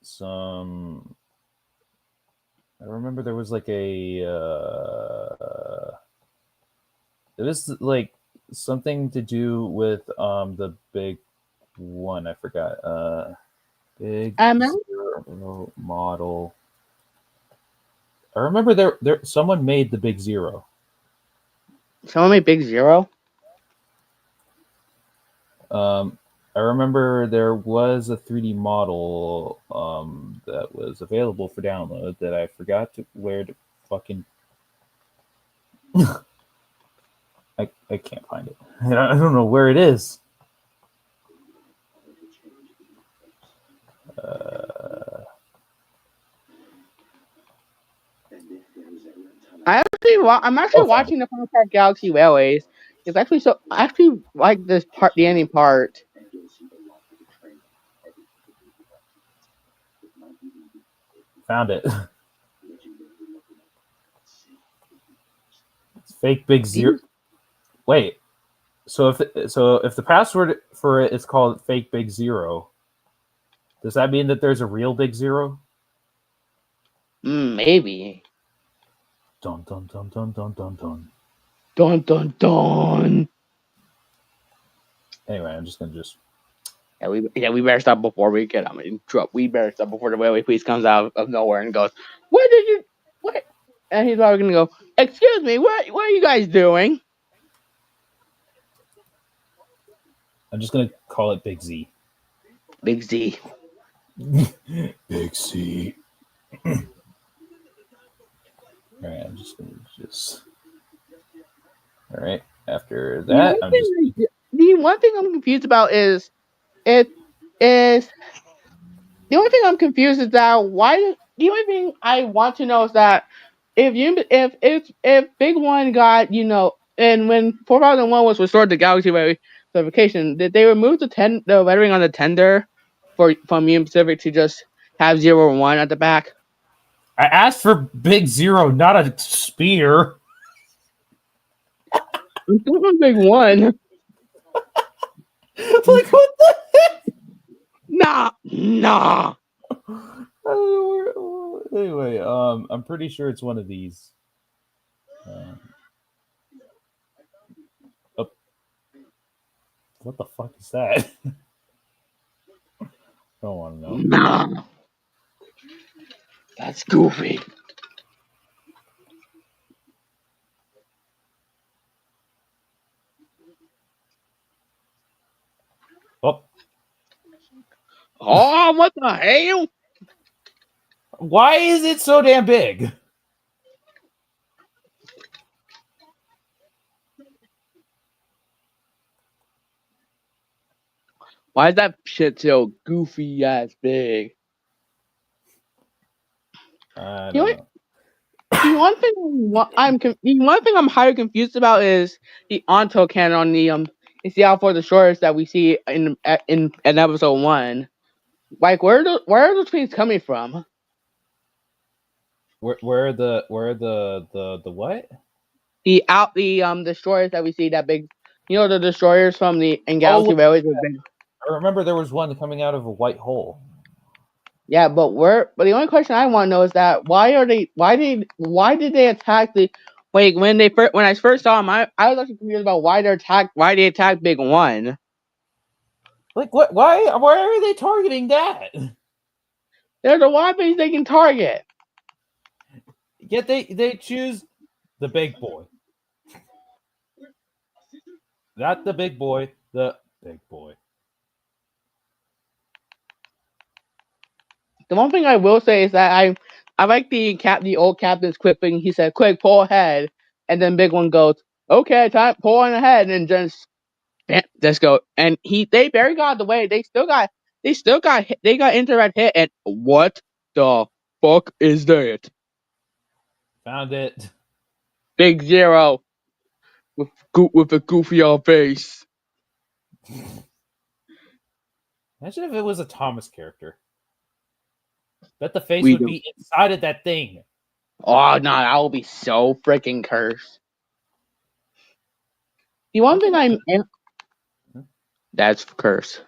some. I remember there was like it was like something to do with the big one. I forgot. Big Zero model. I remember there someone made the Big Zero. Someone made Big Zero? I remember there was a 3D model that was available for download that I forgot where to fucking. I can't find it. I don't know where it is. I'm actually watching the Final Part Galaxy Railways. It's actually I actually like this part, the ending part. Found it. It's fake Big Zero. Wait. So if the password for it is called fake Big Zero, does that mean that there's a real Big Zero? Maybe. Dun dun dun dun dun dun dun. Dun dun dun. Anyway, I'm just gonna we better stop before we get. We better stop before the railway police comes out of nowhere and goes, "What did you? What?" And he's probably gonna go, "Excuse me, what are you guys doing?" I'm just gonna call it Big Z. Big Z. Big Z. All right, I'm just gonna All right. After that, the one thing I'm confused about is the only thing I'm confused is that the only thing I want to know is that if Big One got and when 4001 was restored to Galaxy Ray certification, did they remove the lettering on the tender from Union Pacific to just have 0 1 at the back? I asked for Big Zero, not a spear. I'm still on Big One. Like what the heck? Nah. Anyway, I'm pretty sure it's one of these. What the fuck is that? don't want to know. Nah, that's Goofy. Oh, Oh, what the hell? why is it so damn big? Why is that shit so goofy ass big? I You know don't what? know. The one thing I'm highly confused about is the Onto cannon on the it's the Alpha the Shores that we see in episode 1. Like where are those things coming from? Where are the what? The destroyers that we see that big, the destroyers from in Galaxy Oh, Railways are big. I remember there was one coming out of a white hole. Yeah, but the only question I want to know is that why did they attack the when I first saw them I was actually confused about why they attacked Big One. Like what? Why are they targeting that? There's a lot of things they can target. Yet they choose the big boy. Not the big boy, the big boy. The one thing I will say is that I like the old captain's quipping. He said, "Quick, pull ahead," and then Big One goes, "Okay, time pull on ahead," and just let's go. And they barely got the way. They got Interact hit. And what the fuck is that? Found it. Big Zero with a goofy old face. Imagine if it was a Thomas character. Bet the face We would do. be inside of that thing. Oh no, that will be so freaking cursed. The one thing that's cursed.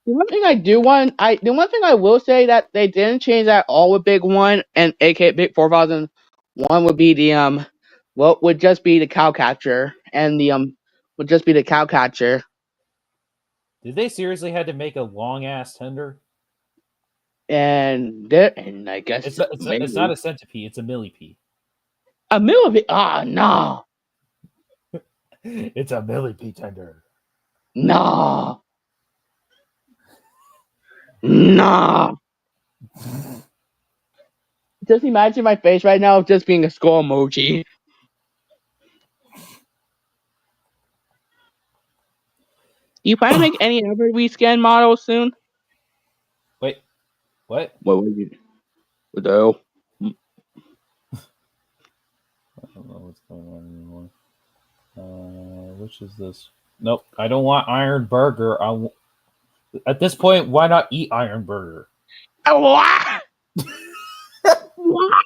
The one thing I will say that they didn't change at all with Big One and aka Big 4001 would be the what would just be the cow catcher and the would just be the cow catcher. Did they seriously had to make a long ass tender? And I guess It's not a centipede, it's a millipede. a millipede. Ah, no. It's a millipede tender. No. No. Just imagine my face right now of just being a skull emoji. Do you plan to make any other rescan models soon? Wait, what? What would you? What the hell? I don't know what's going on anymore. Which is this? Nope, I don't want Iron Burger. At this point, why not eat Iron Burger? What? What?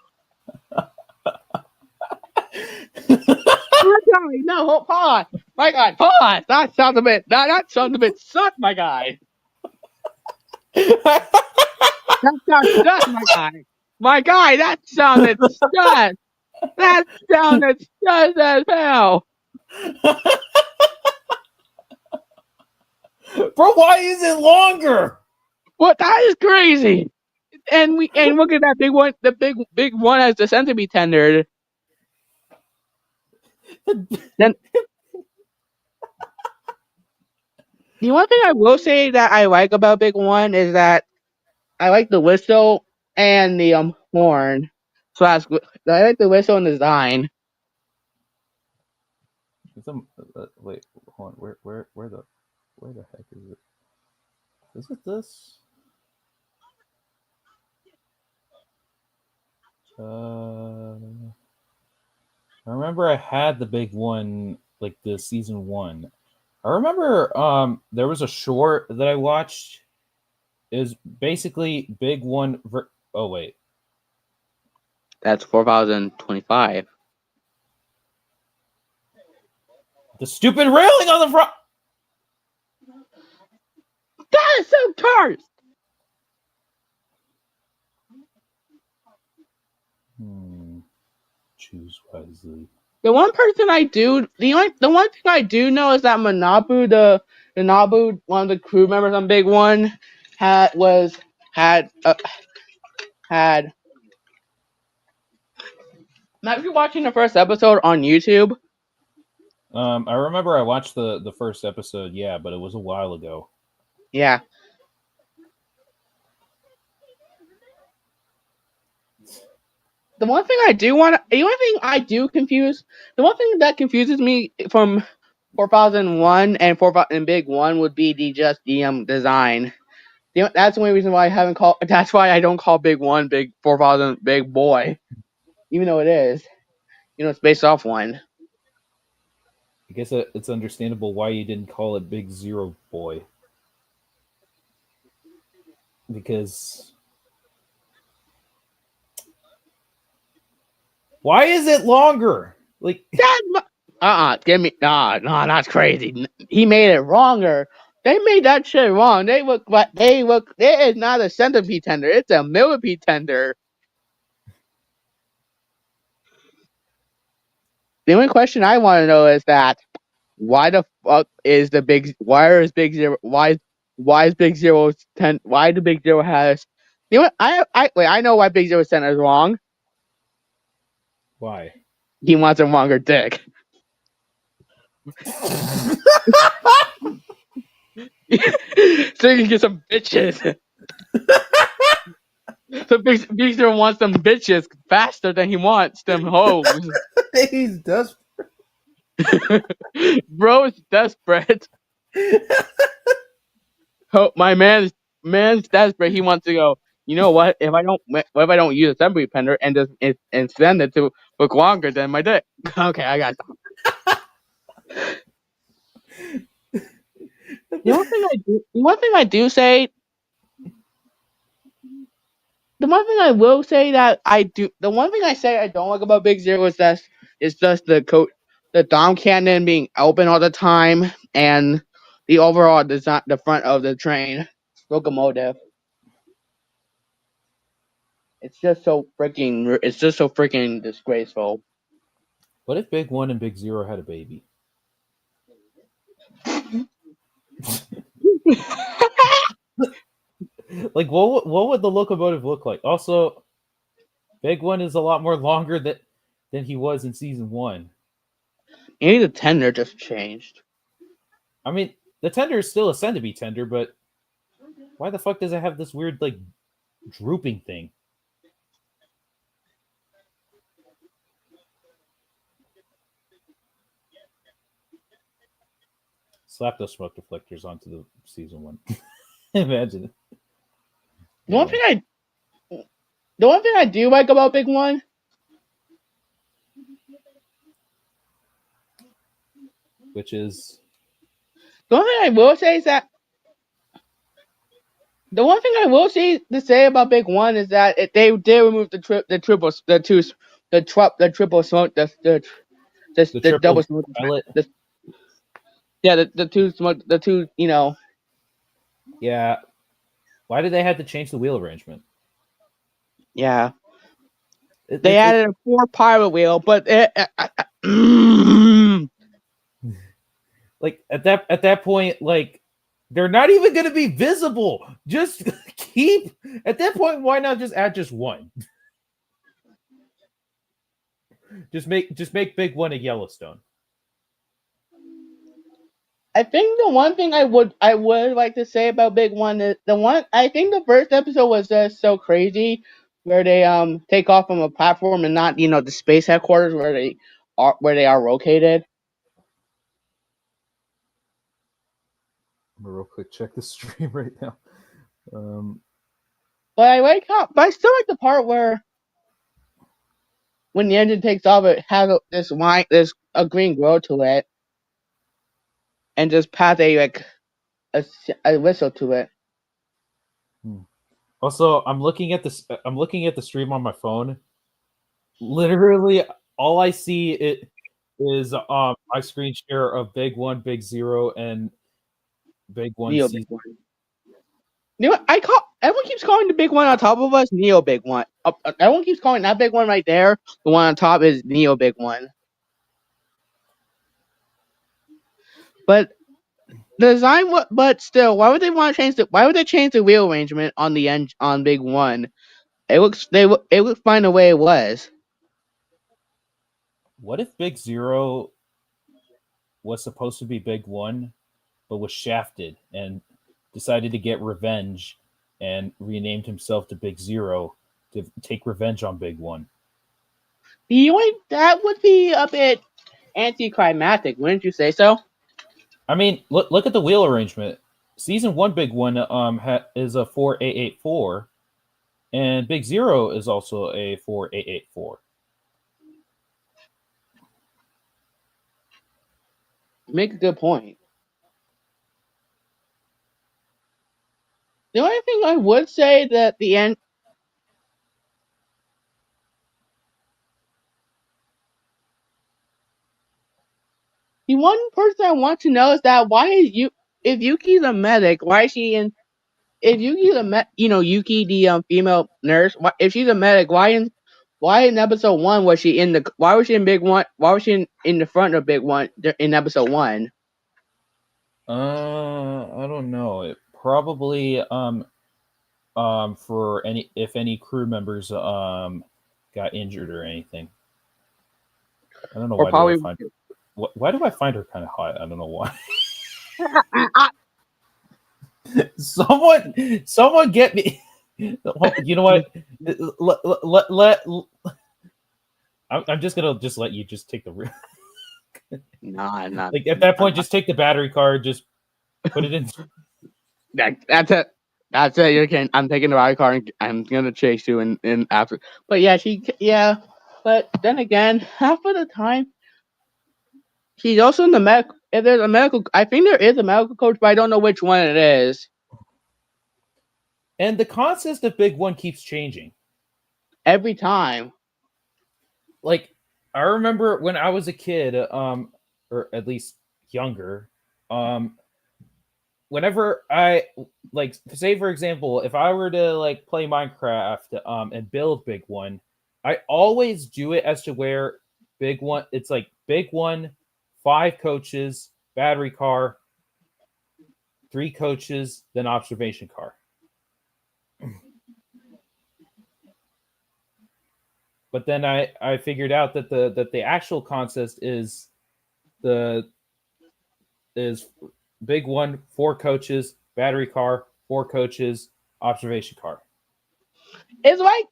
No, pause. My God, pause. That sounds a bit sus, my guy. That sounds sus, my guy. My guy, that sounded sus. That sounded sus as hell. Bro, why is it longer? What? That is crazy. And look at that big one. The big one has the centipede tender. Then the one thing I will say that I like about Big One is that I like the whistle and the horn. So I like the whistle and the design. Wait, hold on. Where the heck is it? Is it this? I remember I had the big one like the season 1. I remember there was a short that I watched. Is basically Big One. Oh wait, That's 4025. the stupid railing on the front. That is so cursed. Choose wisely. The one thing I do know is that Manabu, the Nabu, one of the crew members on Big One, had was had. Now, if you're watching the first episode on YouTube, I remember I watched the first episode, yeah, but it was a while ago. yeah. The one thing the one thing I do confuse, the one thing that confuses me from 4001 and Big One would be the design. That's the only reason why I haven't called. That's why I don't call Big One Big 4000 Big Boy, even though it is. It's based off one. I guess it's understandable why you didn't call it Big Zero Boy. Because why is it longer? Like give me no, that's crazy. He made it longer. They made that shit wrong. They look. It is not a centipede tender. It's a millipede tender. The only question I want to know is that why the fuck is the big? Why is Big Zero? Why is Big Zero 10? Why do Big Zero has? I know why Big Zero 10 is wrong. why? He wants a longer dick. So you can get some bitches. So Big Zero wants them bitches faster than he wants them hoes. He's desperate. Bro is desperate. My man's desperate. He wants to go. You know what? If I don't use a centipede tender and just and send it to look longer than my dick? Okay, I got that. The one thing I do say. The one thing I will say that I do. The one thing I say I don't like about Big Zero is that it's just the Dom cannon being open all the time and the overall design, the front of the train locomotive. It's just so freaking disgraceful. What if Big One and Big Zero had a baby? Like what would the locomotive look like? Also, Big One is a lot more longer than he was in season 1. Maybe the tender just changed. I mean, the tender is still a centipede tender, but why the fuck does it have this weird like drooping thing? Slap those smoke deflectors onto the season 1. Imagine it. The one thing I do like about Big One, which is the one thing I will say is that the one thing I will say about Big One is that they did remove the triple smoke the double smoke pilot. the two Yeah. Why did they have to change the wheel arrangement? Yeah. They added a 4 pilot wheel, but like at that point, like they're not even going to be visible. Just keep at that point. Why not just add just one? Just make Big One a Yellowstone. I think the one thing I would like to say about Big One is I think the first episode was just so crazy where they take off from a platform and not the space headquarters where they are located. I'm gonna real quick check the stream right now. But I still like the part where when the engine takes off, it has this green glow to it, and just pass a whistle to it. Also, I'm looking at the stream on my phone. Literally, all I see is my screen share of Big One, Big Zero, and Big One. Neo Big One. You know what? Everyone keeps calling the Big One on top of us Neo Big One. Everyone keeps calling that Big One right there. The one on top is Neo Big One. But The design, but still, why would they want to change the? Why would they change the wheel arrangement on the end on Big One? It looks fine the way it was. What if Big Zero was supposed to be Big One, but was shafted and decided to get revenge and renamed himself to Big Zero to take revenge on Big One? That would be a bit anticlimactic, wouldn't you say so? I mean, look at the wheel arrangement. Season 1 Big One is a 4884, and Big Zero is also a 4884. Make a good point. The only thing I would say that the end. The one person I want to know is that why is if Yuki's a medic, why is she in? If Yuki's a Yuki the female nurse, if she's a medic, why in episode 1 was she in the? Why was she in Big One? Why was she in the front of Big One in episode 1? I don't know. It probably for any crew members got injured or anything. I don't know why. Probably, why do I find her kind of hot? I don't know why. Someone get me. You know what? I'm just gonna let you just take the. Nah, not like at that point. Just take the battery card. Just put it in. That's it. That's it. You can. I'm taking the battery card. And I'm gonna chase you in after. But yeah. But then again, half of the time, she's also in the medical. If there's a medical, I think there is a medical coach, but I don't know which one it is. And the concept of Big One keeps changing every time. Like I remember when I was a kid, or at least younger, whenever I say for example, if I were to play Minecraft and build Big One, I always do it as to where Big One, it's like Big One, 5 coaches, battery car, 3 coaches, then observation car. But then I figured out that the actual concept is Big One, 4 coaches, battery car, 4 coaches, observation car. It's like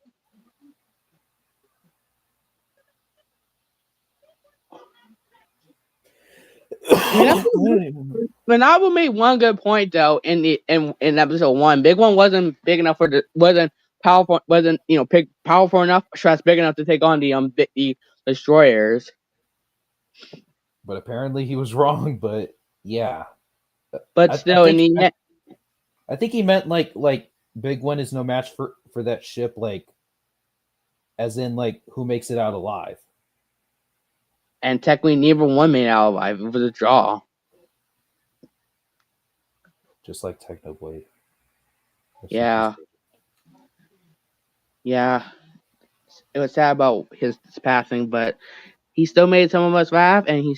Manabu made one good point though in episode 1. Big One wasn't big enough wasn't powerful, wasn't powerful enough, stress big enough to take on the destroyers. But apparently he was wrong. But yeah, but still, in the end, I think he meant like Big One is no match for that ship, as in who makes it out alive. And technically, neither one made it out alive. It was a draw. Just like Technoblade. Yeah. Yeah. It was sad about his passing, but he still made some of us laugh, and he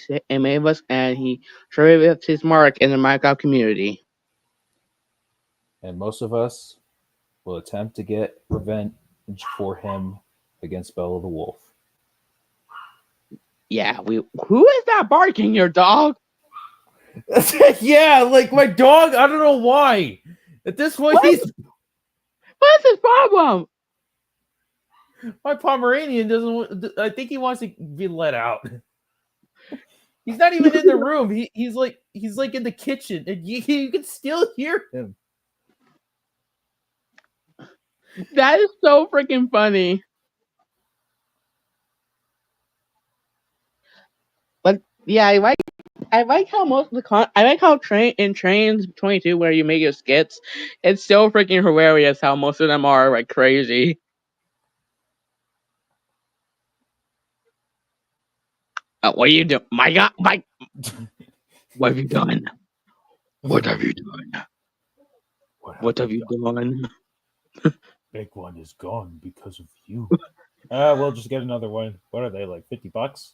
sure his mark in the Minecraft community. And most of us will attempt to get revenge for him against Bella the Wolf. Yeah, who is that barking? Your dog? Yeah, my dog. I don't know why. At this point, what's his problem? My Pomeranian doesn't. I think he wants to be let out. He's not even in the room. He's in the kitchen, and you can still hear him. That is so freaking funny. But yeah, I like how most of the I like how Trains 22 where you make your skits, it's so freaking hilarious how most of them are crazy. What are you doing? My God, Mike! What have you done? What have you done? What have you done? Big One is gone because of you. We'll just get another one. What are they, $50?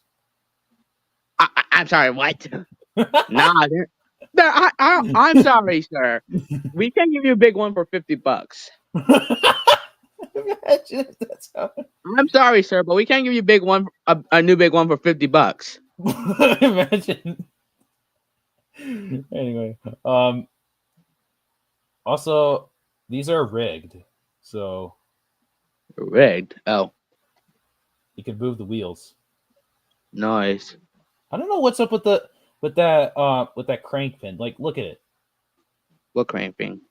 I'm sorry, what? Nah, No, I'm sorry, sir. We can't give you a big one for $50. Imagine if that's how. I'm sorry, sir, but we can't give you a new big one for $50. Imagine. Anyway, also these are rigged, so Rigged. Oh, you can move the wheels. nice. I don't know what's up with that crank pin. Like, look at it. What cramping?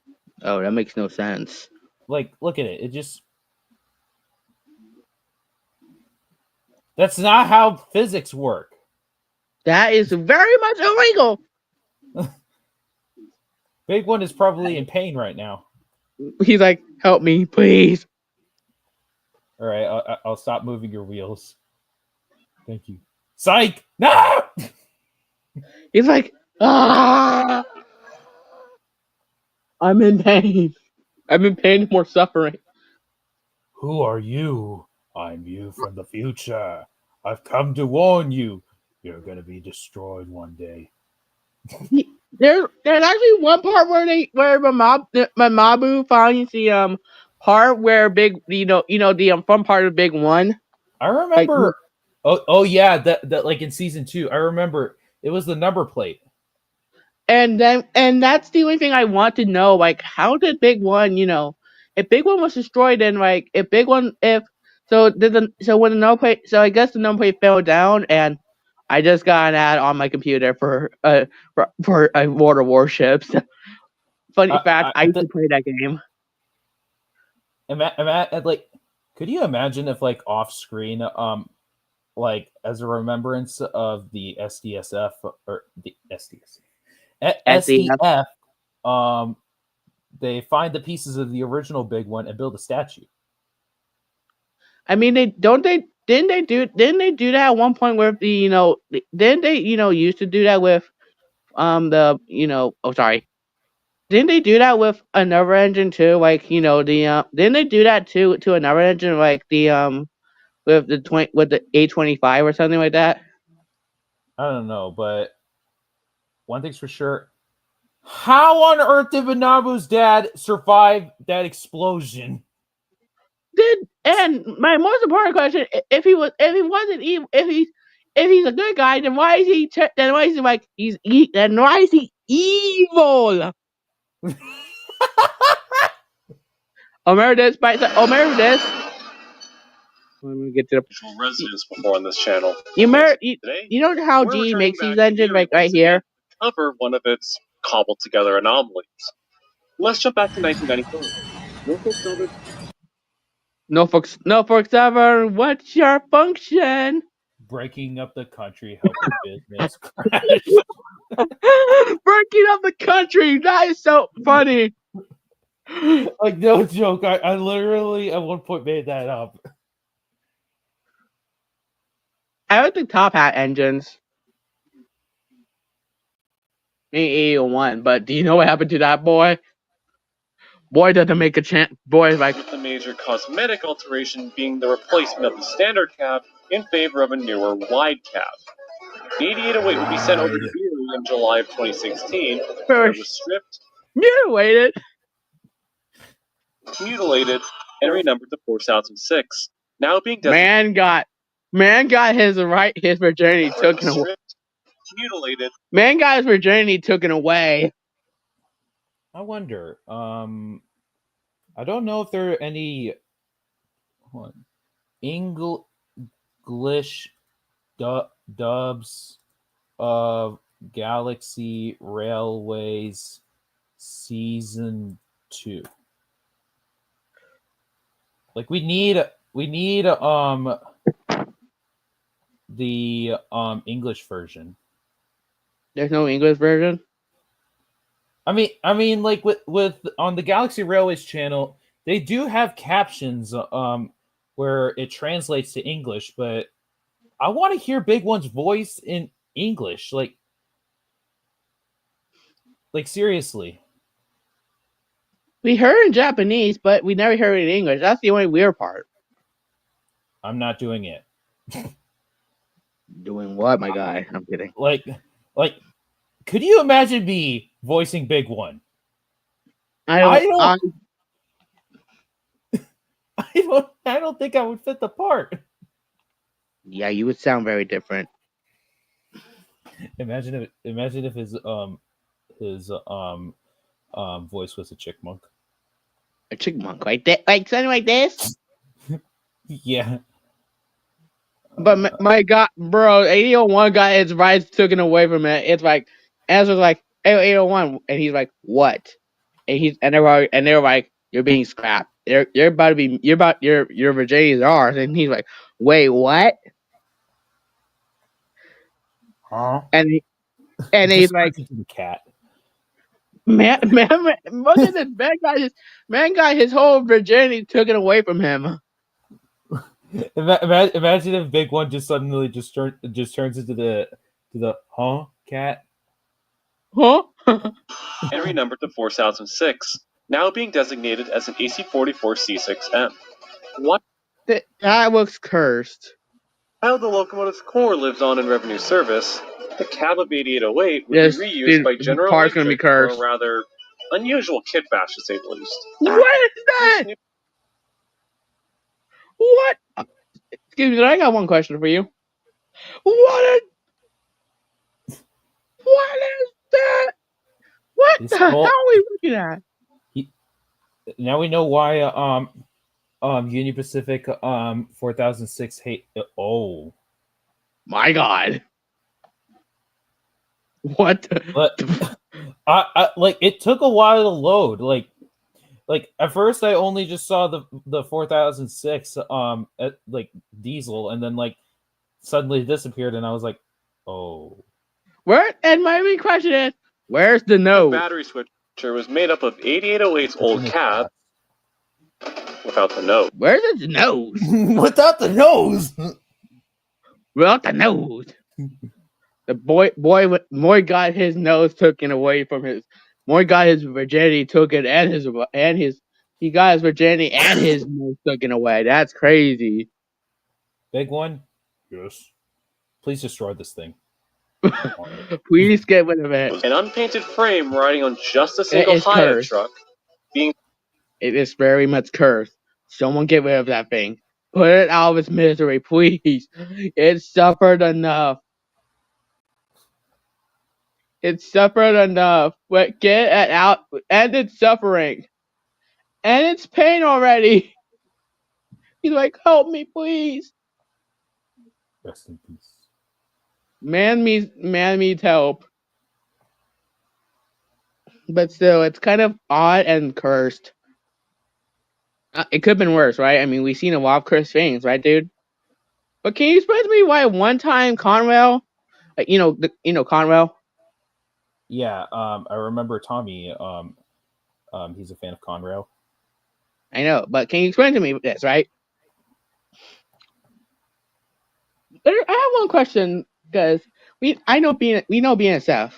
Oh, that makes no sense. Like, look at it. It just that's not how physics work. That is very much illegal. Big One is probably in pain right now. He's like, help me, please. All right, I'll stop moving your wheels. Thank you. Psych! No! He's like, ah, I'm in pain. I'm in pain and more suffering. Who are you? I'm you from the future. I've come to warn you. You're gonna be destroyed one day. There's actually one part where Mamabu finds the part where big the fun part of Big One. I remember. Oh yeah, that like in season 2. I remember it was the number plate. And that's the only thing I want to know. Like, how did Big One, if Big One was destroyed, then like if Big One when the number plate, so I guess the number plate fell down, and I just got an ad on my computer for Water Warships. Funny fact, I used to play that game. Like, could you imagine if like off screen, like as a remembrance of the SDSF or the SDF, they find the pieces of the original Big One and build a statue. I mean, didn't they do that at one point where didn't they used to do that with didn't they do that with another engine too? Like, didn't they do that to another engine, like the with the A25 or something like that? I don't know, but one thing's for sure. How on earth did Manabu's dad survive that explosion? And my most important question: if he's a good guy, then why is he evil? Emeritus. Let me get to the residents before on this channel. you know how We're G returning makes back these to engines Erie like right once again here. to cover one of its cobbled together anomalies. Let's jump back to 1994. Norfolk Southern, what's your function? Breaking up the country, helping business crash. Breaking up the country. That is so funny. Like, no joke. I literally at one point made that up. I like the top hat engines. Me one, but do you know what happened to that boy? Boy doesn't make a chance. Boy, like With the major cosmetic alteration being the replacement of the standard cab in favor of a newer wide cab. The 8808 will be sent over to Erie in July of 2016, where it was stripped, mutilated, and renumbered to 4006. Now being designated. Man got his virginity taken away. Mutilated. Man got his virginity taken away. I wonder. I don't know if there are any English dubs of Galaxy Railways Season 2. Like, we need the English version. There's no English version? I mean, like with on the Galaxy Railways channel, they do have captions where it translates to English, but I want to hear Big One's voice in English. Like seriously. We heard in Japanese, but we never heard it in English. That's the only weird part. I'm not doing it. Doing what, my guy? I'm kidding. Like Could you imagine me voicing Big One? I don't think I would fit the part. yeah, you would sound very different. Imagine if his voice was a chickmunk. A chipmunk, right there, like something like this. Yeah. But my God, bro, 801 got his rights taken away from it. It's like Ezra's like, hey, 801, and he's like, what? And they're like, you're being scrapped. You're about to be your virginity is ours. And he's like, wait, what? Huh? And he's like, the cat. man, look at this man got his whole virginity taken away from him. Imagine if Big One just suddenly just turns into the cat. Huh? And renumbered to 4006, now being designated as an AC-44C6M. What? That looks cursed. While the locomotive's core lives on in revenue service, the cab of 8808 would be reused by General part's gonna be Electric for a cursed. rather unusual kit bash, to say the least. What is that? What? Excuse me, I got one question for you. What is that? What It's the hell called- are we looking at? Now we know why Union Pacific 4006 hate. Oh My God. What? But I like it took a while to load. Like at first I only just saw the 4006 at, like diesel, and then like suddenly it disappeared, and I was like, oh. Where? And my main question is, where's the The nose? battery switcher was made up of 8808's old cab without the nose. Where's the nose? Without the nose. Without the nose. The boy got his nose taken away from his. Boy got his virginity taken and his. He got his virginity and his nose taken away. That's crazy. Big One. Yes. Please destroy this thing. Please get rid of it. An unpainted frame riding on just a single is Hiya cursed. truck. It is very much cursed. Someone get rid of that thing. Put it out of its misery, please. It suffered enough. It suffered enough. But get it out. End its suffering. End its pain already. He's like, help me, please. Rest in peace. Man needs help. But still, it's kind of odd and cursed. It could have been worse, right? I mean, we've seen a lot of cursed things, right, dude? But can you explain to me why one time Conrail, like, Conrail? Yeah, I remember Tommy. He's a fan of Conrail. I know, but can you explain to me this, right? I have one question because we know BNSF.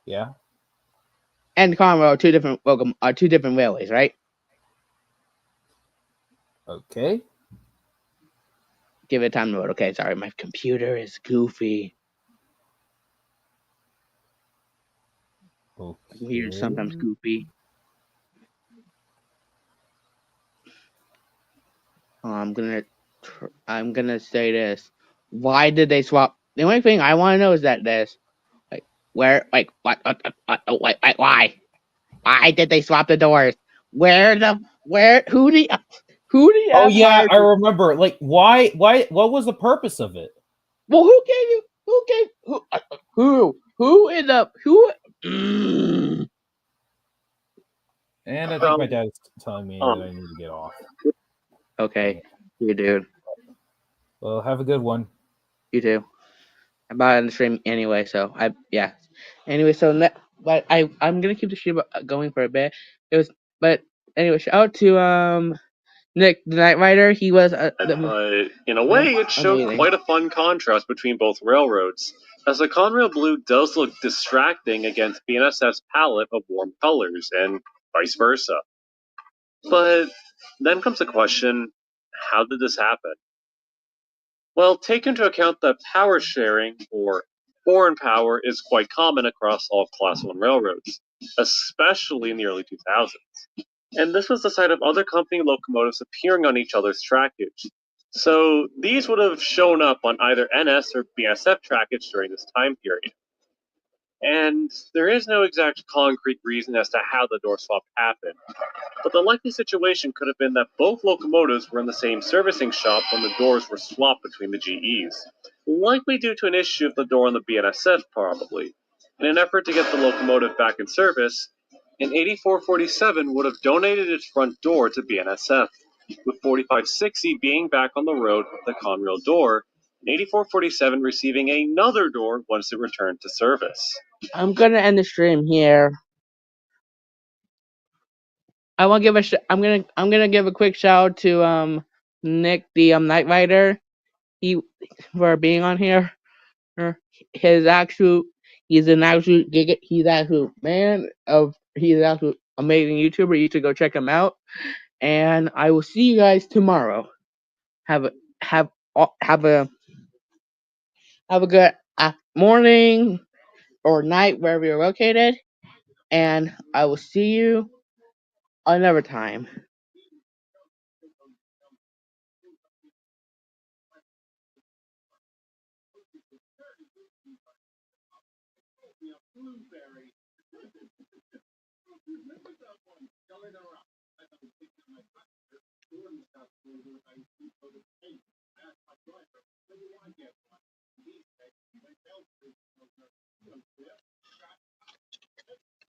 Yeah. And Conrail are two different railways, right? Okay. Give it time to load. Okay, sorry, my computer is goofy. Okay. My computer's sometimes goofy. I'm gonna say this. Why did they swap? The only thing I want to know is that this, like, where, like, what, why? Why did they swap the doors? Who the Oh yeah, Empire? I remember. Like, why? What was the purpose of it? Well, who in the who? And I think my dad is telling me that I need to get off. Okay, you dude. Well, have a good one. You too. I'm about to end the stream anyway, so Anyway, so but I'm gonna keep the stream going for a bit. Anyway, shout out to Nick the Night Rider. He was in a way, it showed amazing. quite a fun contrast between both railroads, as the Conrail Blue does look distracting against BNSF's palette of warm colors, and vice versa. But then comes the question, how did this happen? Well, take into account the power sharing, or Foreign power is quite common across all Class 1 railroads, especially in the early 2000s. And this was the site of other company locomotives appearing on each other's trackage. So these would have shown up on either NS or BSF trackage during this time period. And there is no exact concrete reason as to how the door swap happened, but the likely situation could have been that both locomotives were in the same servicing shop when the doors were swapped between the GEs. Likely due to an issue of the door on the BNSF, probably. In an effort to get the locomotive back in service, an 8447 would have donated its front door to BNSF, with 4560 being back on the road with the Conrail door, and 8447 receiving another door once it returned to service. I'm gonna end the stream here. I want to give I'm gonna give a quick shout out to Nick the Night Rider, he for being on here. He's an absolute he's an absolute amazing YouTuber. You should go check him out. And I will see you guys tomorrow. Have a good morning or night wherever you're located. And I will see you another time.